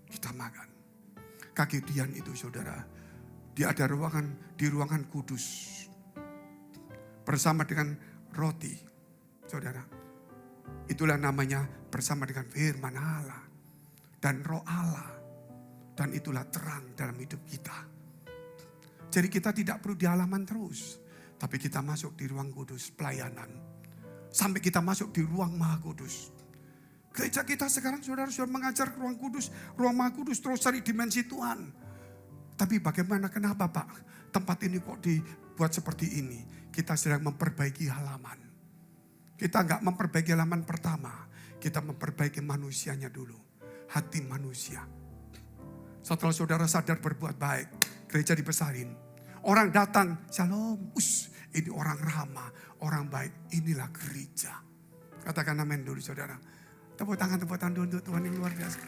Kita makan. Kaki Dian itu saudara, dia ada ruangan di ruangan kudus. Bersama dengan roti, saudara. Itulah namanya bersama dengan firman Allah dan roh Allah. Dan itulah terang dalam hidup kita. Jadi kita tidak perlu di halaman terus. Tapi kita masuk di ruang kudus pelayanan. Sampai kita masuk di ruang maha kudus. Gereja kita sekarang saudara sudah mengajar ke ruang kudus. Ruang maha kudus terus cari dimensi Tuhan. Tapi bagaimana, kenapa Pak? Tempat ini kok dibuat seperti ini? Kita sedang memperbaiki halaman. Kita enggak memperbaiki halaman pertama. Kita memperbaiki manusianya dulu. Hati manusia. Setelah saudara sadar berbuat baik, gereja dibesarin. Orang datang, shalom, ini orang ramah, orang baik, inilah gereja. Katakan amin dulu saudara. Tepuk tangan dulu untuk Tuhan yang luar biasa.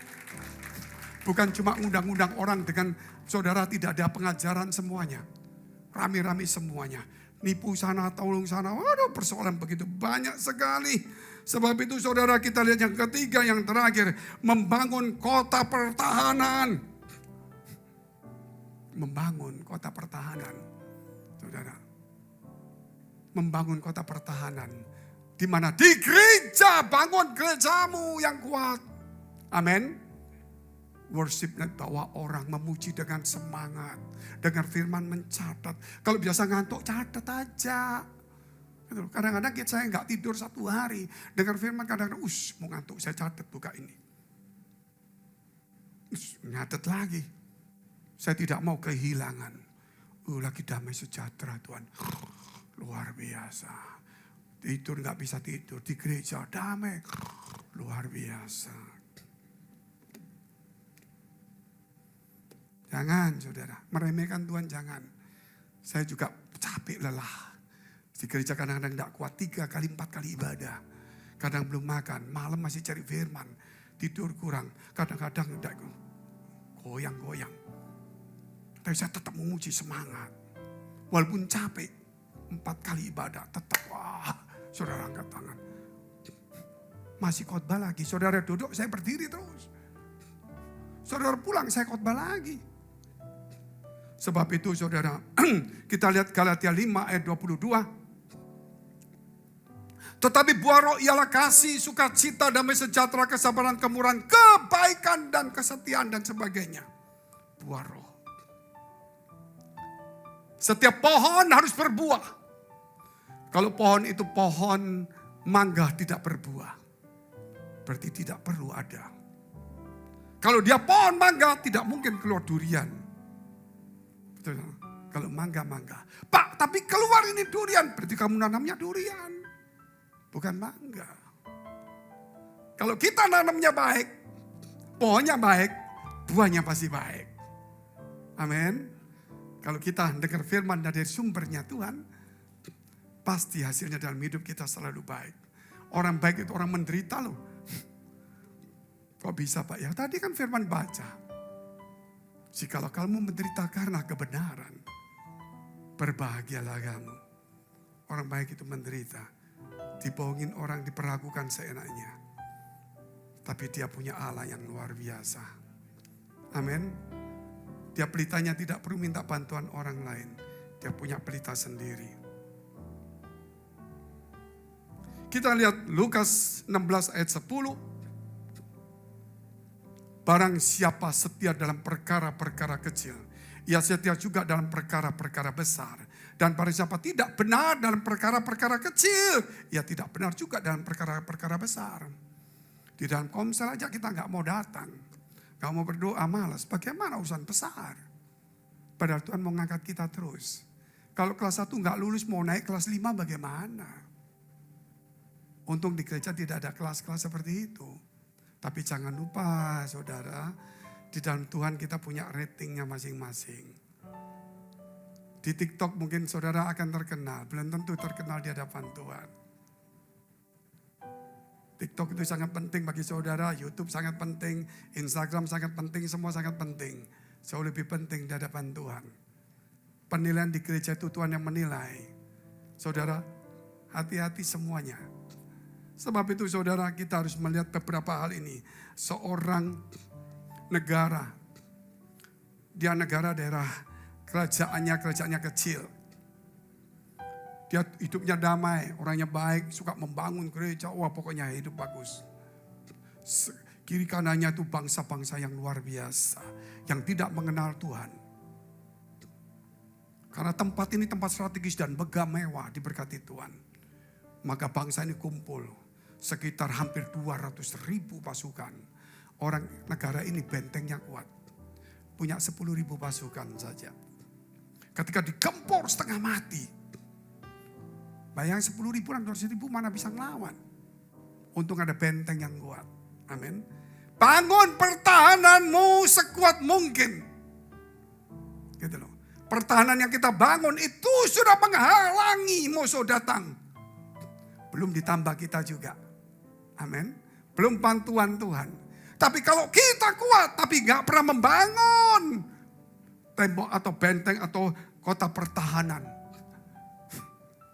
Bukan cuma undang-undang orang dengan saudara tidak ada pengajaran semuanya. Rame-rame semuanya. Nipu sana, tolong sana, waduh persoalan begitu banyak sekali. Sebab itu saudara kita lihat yang ketiga, yang terakhir. Membangun kota pertahanan. Membangun kota pertahanan, saudara. Membangun kota pertahanan. Di mana? Di gereja, bangun gerejamu yang kuat. Amin. Worship dan bawa orang memuji dengan semangat. Dengar firman mencatat. Kalau biasa ngantuk, catat aja. Kadang-kadang saya nggak tidur 1 hari. Dengar firman kadang-kadang, mau ngantuk, saya catat buka ini. Nyatet lagi. Saya tidak mau kehilangan. Lagi damai sejahtera Tuhan. Luar biasa. Tidur gak bisa tidur. Di gereja damai. Luar biasa. Jangan saudara. Meremehkan Tuhan jangan. Saya juga capek lelah. Di gereja kadang-kadang gak kuat. 3 kali 4 kali ibadah. Kadang belum makan. Malam masih cari firman. Tidur kurang. Kadang-kadang gak goyang-goyang. Tapi saya tetap memuji semangat. Walaupun capek. 4 kali ibadah tetap. Wah, saudara angkat tangan. Masih khotbah lagi. Saudara duduk, saya berdiri terus. Saudara pulang, saya khotbah lagi. Sebab itu saudara, kita lihat Galatia 5 ayat 22. Tetapi buah roh ialah kasih, sukacita, damai sejahtera, kesabaran, kemurahan, kebaikan, dan kesetiaan, dan sebagainya. Buah roh. Setiap pohon harus berbuah. Kalau pohon itu pohon mangga tidak berbuah, berarti tidak perlu ada. Kalau dia pohon mangga tidak mungkin keluar durian. Betul. Kalau mangga. Pak, tapi keluar ini durian, berarti kamu nanamnya durian. Bukan mangga. Kalau kita nanamnya baik, pohonnya baik, buahnya pasti baik. Amin. Kalau kita dengar firman dari sumbernya Tuhan, pasti hasilnya dalam hidup kita selalu baik. Orang baik itu orang menderita loh. Kok bisa Pak? Ya tadi kan firman baca. Jikalau kamu menderita karena kebenaran, berbahagialah kamu. Orang baik itu menderita. Dibohongin orang, diperlakukan seenaknya. Tapi dia punya Allah yang luar biasa. Amin. Dia pelitanya tidak perlu minta bantuan orang lain. Dia punya pelita sendiri. Kita lihat Lukas 16 ayat 10. Barang siapa setia dalam perkara-perkara kecil, ia setia juga dalam perkara-perkara besar. Dan barang siapa tidak benar dalam perkara-perkara kecil, ia tidak benar juga dalam perkara-perkara besar. Di dalam komsel aja kita nggak mau datang. Gak mau berdoa malas. Bagaimana urusan besar? Padahal Tuhan mau ngangkat kita terus. Kalau kelas 1 gak lulus mau naik kelas 5 bagaimana? Untung di gereja tidak ada kelas-kelas seperti itu. Tapi jangan lupa saudara, di dalam Tuhan kita punya ratingnya masing-masing. Di TikTok mungkin saudara akan terkenal, belum tentu terkenal di hadapan Tuhan. TikTok itu sangat penting bagi saudara, YouTube sangat penting, Instagram sangat penting, semua sangat penting. Jauh lebih penting di hadapan Tuhan. Penilaian di gereja itu Tuhan yang menilai. Saudara, hati-hati semuanya. Sebab itu saudara, kita harus melihat beberapa hal ini. Seorang negara, dia negara daerah kerajaannya kecil. Dia hidupnya damai, orangnya baik, suka membangun gereja. Wah pokoknya hidup bagus. Kiri kanannya itu bangsa-bangsa yang luar biasa. Yang tidak mengenal Tuhan. Karena tempat ini tempat strategis dan megah mewah diberkati Tuhan. Maka bangsa ini kumpul. Sekitar hampir 200.000 pasukan. Orang negara ini bentengnya kuat. Punya 10.000 pasukan saja. Ketika digempur setengah mati. Bayang 10.000 orang 200.000 mana bisa ngelawan. Untung ada benteng yang kuat. Amin. Bangun pertahananmu sekuat mungkin. Gitu loh. Pertahanan yang kita bangun itu sudah menghalangi musuh datang. Belum ditambah kita juga. Amin. Belum bantuan Tuhan. Tapi kalau kita kuat tapi gak pernah membangun tembok atau benteng atau kota pertahanan.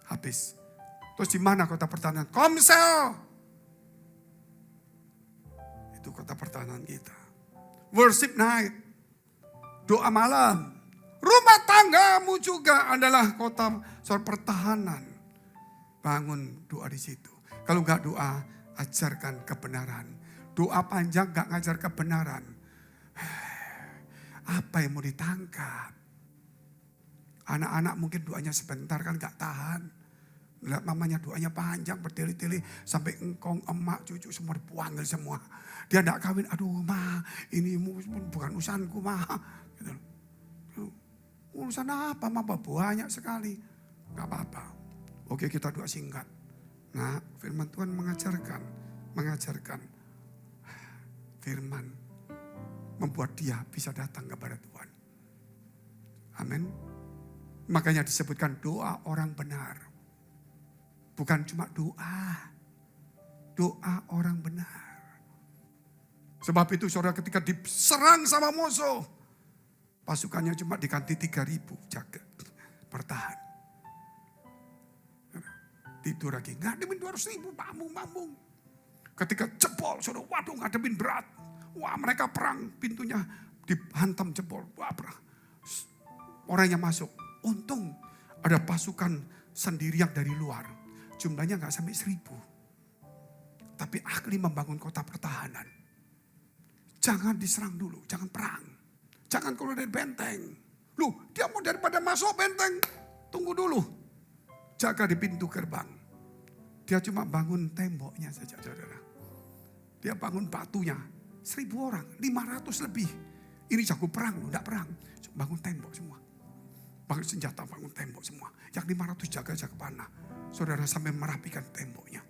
Habis. Terus di mana kota pertahanan? Komsel. Itu kota pertahanan kita. Worship night. Doa malam. Rumah tanggamu juga adalah kota pertahanan. Bangun doa di situ. Kalau enggak doa, ajarkan kebenaran. Doa panjang enggak ngajar kebenaran. Apa yang mau ditangkap? Anak-anak mungkin doanya sebentar kan enggak tahan. Lihat mamanya doanya panjang bertele-tele sampai engkong, emak, cucu semua dipanggil semua. Dia enggak kawin, aduh ma, ini bukan urusanku ma. Gitu. Urusan apa ma, banyak sekali. Enggak apa-apa. Oke kita doa singkat. Nah firman Tuhan mengajarkan. Firman membuat dia bisa datang kepada Tuhan. Amin. Makanya disebutkan doa orang benar. Bukan cuma doa. Doa orang benar. Sebab itu saudara ketika diserang sama musuh. Pasukannya cuma diganti 3.000 jaga. Bertahan. Tidur lagi. Ngademin 200.000 pambung. Ketika jebol saudara. Waduh ngademin berat. Wah mereka perang. Pintunya dihantam jebol. Wah perang. Orangnya masuk. Untung ada pasukan sendiri yang dari luar. Jumlahnya gak sampai 1.000. Tapi ahli membangun kota pertahanan. Jangan diserang dulu, jangan perang. Jangan keluar dari benteng. Loh, dia mau daripada masuk benteng. Tunggu dulu. Jaga di pintu gerbang. Dia cuma bangun temboknya saja, saudara. Dia bangun batunya. 1.000 orang, 500 lebih. Ini jago perang, loh, enggak perang. Bangun tembok semua. Bangun senjata, bangun tembok semua. Yang 500 jaga panah. Saudara sampai merapikan temboknya.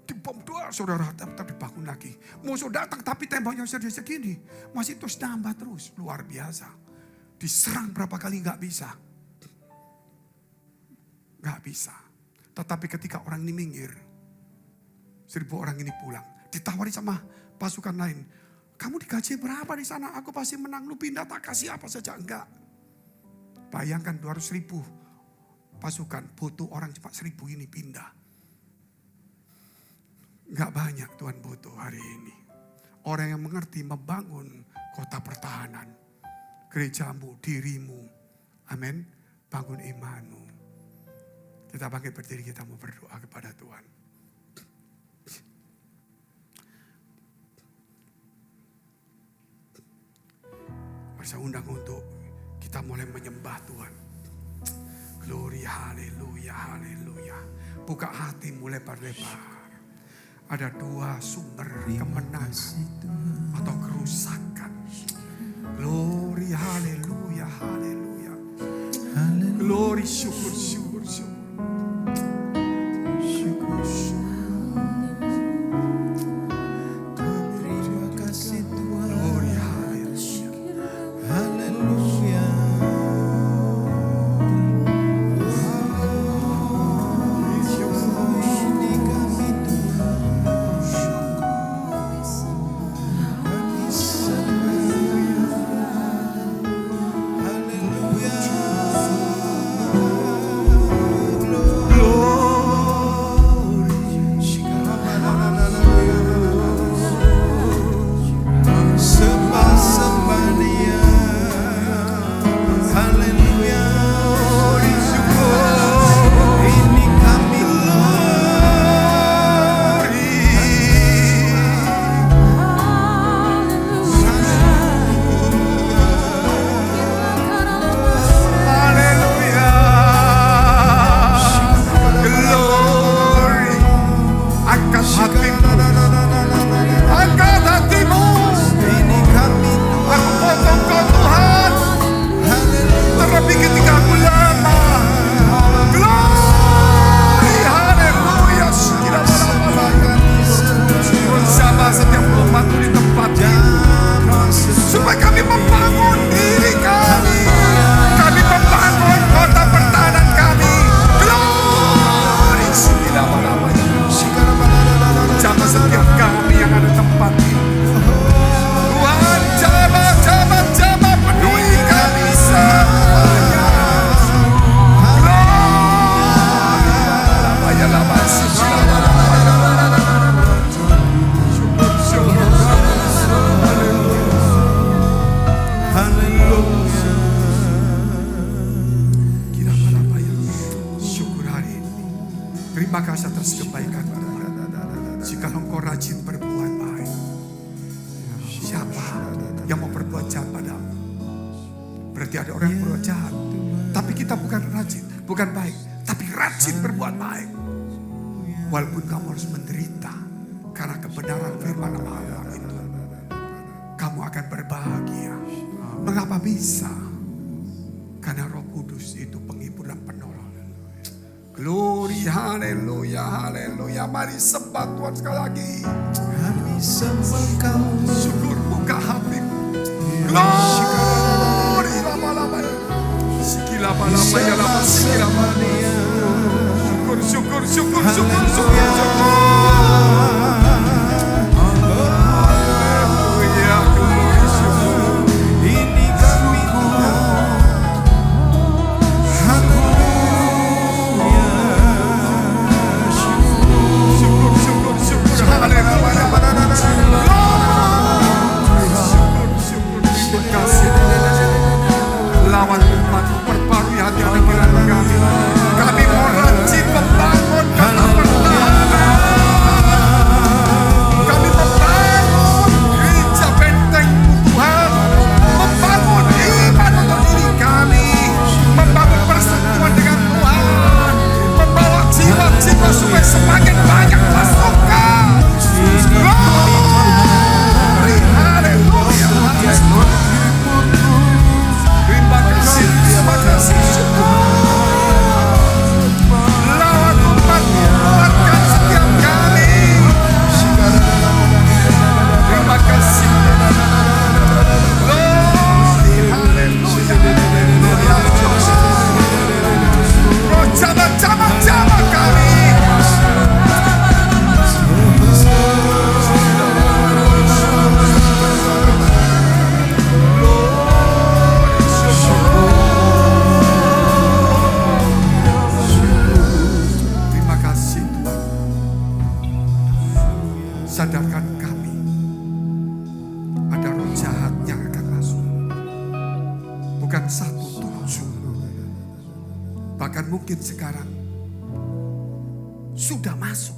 Dibom doa saudara tetap dibangun lagi. Musuh datang tapi temboknya sudah segini. Masih terus nambah terus. Luar biasa. Diserang berapa kali gak bisa. Gak bisa. Tetapi ketika orang ini minggir. 1.000 orang ini pulang. Ditawari sama pasukan lain. Kamu digaji berapa di sana? Aku pasti menang. Lu pindah tak kasih apa saja. Enggak. Bayangkan 200.000 pasukan, butuh orang cuma 1.000 ini pindah. Gak banyak Tuhan butuh hari ini. Orang yang mengerti membangun kota pertahanan. Gerejamu, dirimu. Amin. Bangun imanmu. Kita bangkit berdiri, kita mau berdoa kepada Tuhan. Saya undang untuk kita mulai menyembah Tuhan. Glory, haleluya, haleluya. Buka hatimu lebar-lebar. ada dua sumber kemenangan atau kerusakan. Glory, haleluya, haleluya. Glory, syukur, syukur, syukur. Syukur, syukur. Terima kasih Tuhan. Glory, haleluya. Haleluya. Ini kami Tuhan. Kami sembah. Haleluya. Sembah Dia. Haleluya. Ini kami Haleluya. Glory. Angkat hatimu. Angkat hatimu. Ini kami Aku potong kau Tuhan. Terlebih ketika aku lemah. Glory. Haleluya. Bersama setiap umatmu di tempat ini. Supaya kami membangun diri kami. Kami membangun kota pertahanan kami. Glory. Jamah setiap kami yang ada tempat ini. Tuhan, jamah penuhi kami semuanya. Glory. Syukur, syukur. Syukur hari ini. Terima kasih atas kebaikan Tuhan. Jika engkau rajin berbuat baik, siapa yang mau berbuat jahat padamu? Berarti ada orang yang berbuat jahat. Tapi kita bukan rajin, bukan baik, tapi rajin berbuat baik. Walaupun kamu harus menderita karena kebenaran firman Allah itu, kamu akan berbahagia. Mengapa bisa? Karena Roh Kudus itu penghibur dan penolong. Glory, haleluya, haleluya. Mari sembah Tuhan sekali lagi. Kami sembah Kau. Syukur, buka hatimu. Glory, lama-lama. Sikilama-lama, ya lama, sikilama. Syukur, syukur, syukur, syukur, syukur, syukur. Haleluya, glory, syukur. Ini kami Tuhan. Syukur, syukur, syukur. Haleluya. Syukur, syukur. Terima kasih. Lawan umat, perbarui hati-hati kami. Kami mau rajin membangun kota pertahanan. Kami membangun gereja benteng-Mu Tuhan. Membangun iman untuk diri kami. Membangun persatuan dengan Tuhan. Membawa jiwa-jiwa supaya semakin banyak pasukan. Glory, haleluya, haleluya. Terima kasih, terima kasih, syukur. Lawan umat, kuatkan setiap kami. Terima kasih. Glory, haleluya. Oh, jamah kami. Terima kasih Tuhan. Sadarkan kami ada roh jahat yang akan masuk. Bukan 1, 7. Bahkan mungkin sekarang sudah masuk.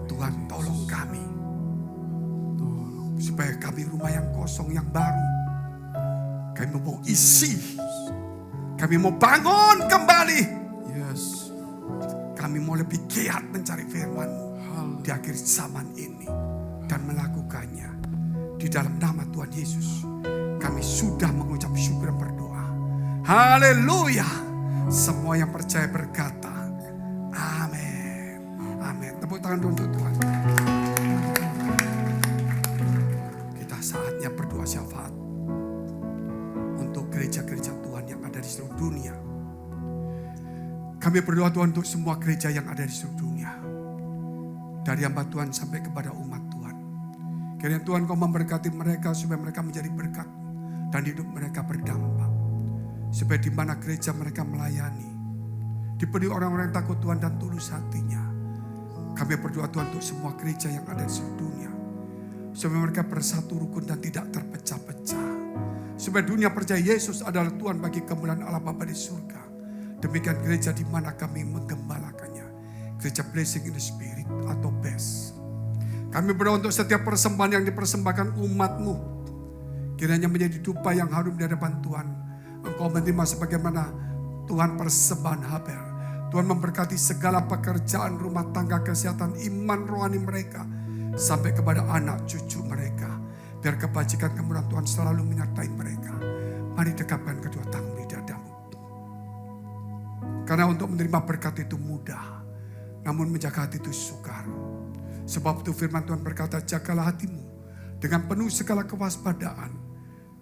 Tuhan tolong kami. Supaya kami rumah yang kosong yang baru. Kami mau isi. Kami mau bangun kembali. Kami mau lebih giat mencari firman-Mu di akhir zaman ini. Dan melakukannya. Di dalam nama Tuhan Yesus. Kami sudah mengucap syukur dan berdoa. Haleluya. Semua yang percaya berkata, amin. Amin. Tepuk tangan untuk Tuhan. Kita saatnya berdoa syafaat untuk gereja-gereja Tuhan yang ada di seluruh dunia. Kami berdoa Tuhan untuk semua gereja yang ada di seluruh dunia. Dari hamba Tuhan sampai kepada umat Tuhan. Kiranya Tuhan Kau memberkati mereka supaya mereka menjadi berkat. Dan hidup mereka berdampak. Supaya di mana gereja mereka melayani. Dipenuhi orang-orang yang takut Tuhan dan tulus hatinya. Kami berdoa Tuhan untuk semua gereja yang ada di seluruh dunia. Supaya mereka bersatu rukun dan tidak terpecah-pecah. Supaya dunia percaya Yesus adalah Tuhan bagi kemuliaan Allah Bapa di surga. Demikian gereja di mana kami menggembalakannya. Gereja Blessing in the Spirit atau BES. Kami berdoa untuk setiap persembahan yang dipersembahkan umat-Mu. Kiranya menjadi dupa yang harum di hadapan Tuhan. Engkau menerima sebagaimana Tuhan persembahan Habel. Tuhan memberkati segala pekerjaan rumah tangga, kesehatan, iman rohani mereka. Sampai kepada anak cucu mereka. Biar kebajikan kemuliaan Tuhan selalu menyertai mereka. Mari dekapkan kedua tangan di dadamu. Karena untuk menerima berkat itu mudah. Namun menjaga hati itu sukar. Sebab itu firman Tuhan berkata, jagalah hatimu dengan penuh segala kewaspadaan.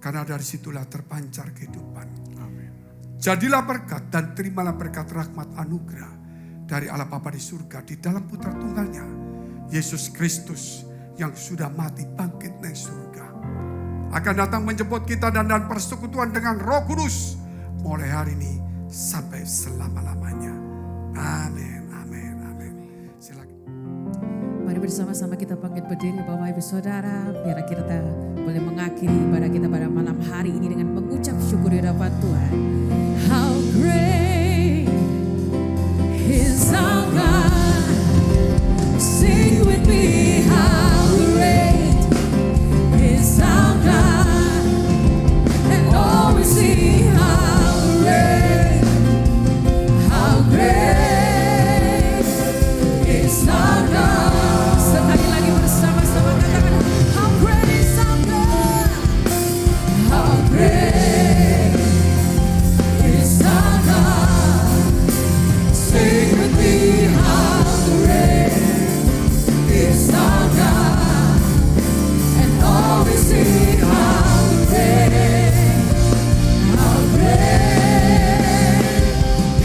Karena dari situlah terpancar kehidupan. Amin. Jadilah berkat dan terimalah berkat rahmat anugerah dari Allah Bapa di surga di dalam putra tunggalnya, Yesus Kristus yang sudah mati bangkit naik surga. Akan datang menjemput kita dan persekutuan dengan Roh Kudus mulai hari ini sampai selama-lamanya. Amin, amin, amin. Silakan. Mari bersama-sama kita bangkit berdiri Bapak Ibu Saudara. Biar kita boleh mengakhiri ibadah kita pada malam hari ini dengan mengucap syukur di hadapan Tuhan. How great is our God. Sing with me, how great is our God. And always sing how great is our God. Sekali lagi bersama-sama katakan, how great is our God. How great is our God. Sing with me, how great is our God. And always sing how great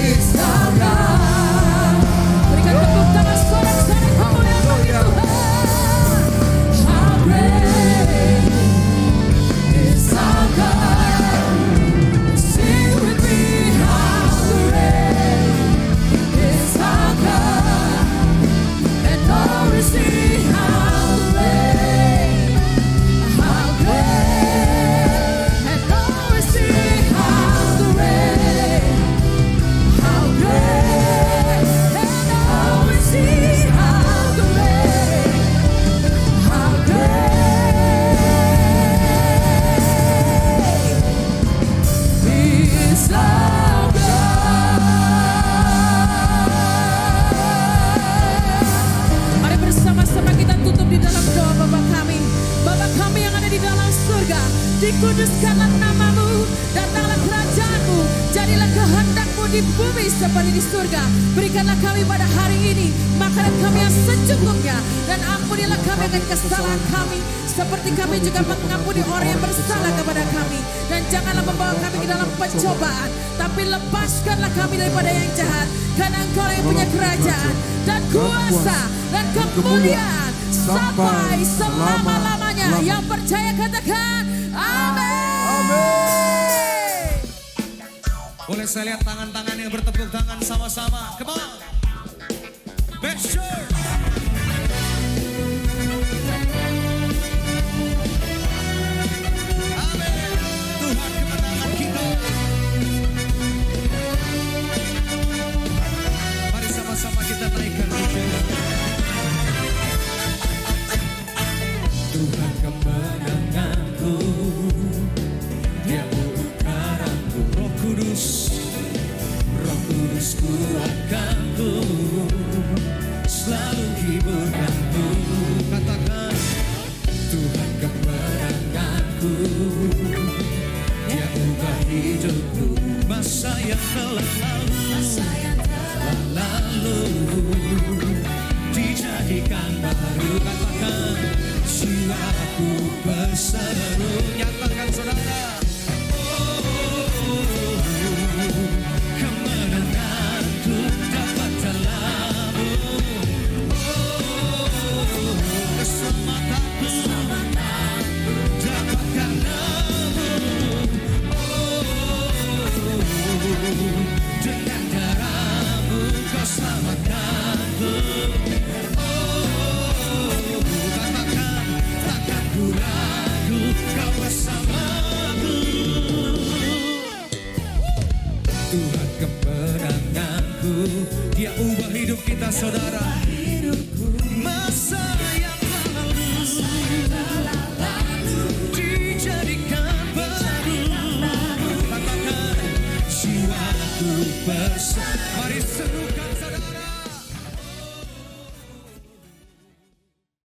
is our God. Berikan tepuk tangan sorak-sorai kemuliaan bagi Tuhan. How great is our God. Sing with me, how great is our God. And always sing how great, and always sing how great, and always sing how great is our God. Mari bersama-sama kita tutup di dalam doa. Bapa kami yang ada di dalam surga, dikuduskanlah namamu, datanglah kerajaanmu, jadilah kehendak-Mu di bumi seperti di surga. Berikanlah kami pada hari ini makanan kami yang secukupnya, dan ampunilah kami akan kesalahan kami, seperti kami juga mengampuni orang yang bersalah kepada kami. Dan janganlah membawa kami ke dalam pencobaan, tapi lepaskanlah kami daripada yang jahat. Karena Engkau yang punya kerajaan dan kuasa dan kemuliaan sampai selama-lamanya. Yang percaya katakan amin. Boleh saya lihat tangan-tangannya bertepuk tangan sama-sama. Come on. Best Church. Amin. Tuhan kemenangan kita. Mari sama-sama kita naikkan pujian. Tuhan kemenanganku, Dia kebenaranku. Roh Kudus kuatkanku. berseru. Nyatakan saudara. Kemenanganku dapat dalam-Mu. Keselamatanku dapat karena-Mu. Dengan darah-Mu Kau selamatkanku. Katakan, takkan ku ragu, Kau bersamaku. Tuhan kemenanganku, Dia ubah hidup kita saudara. Masa yang lalu dijadikan baru. Katakan, jiwaku bersama.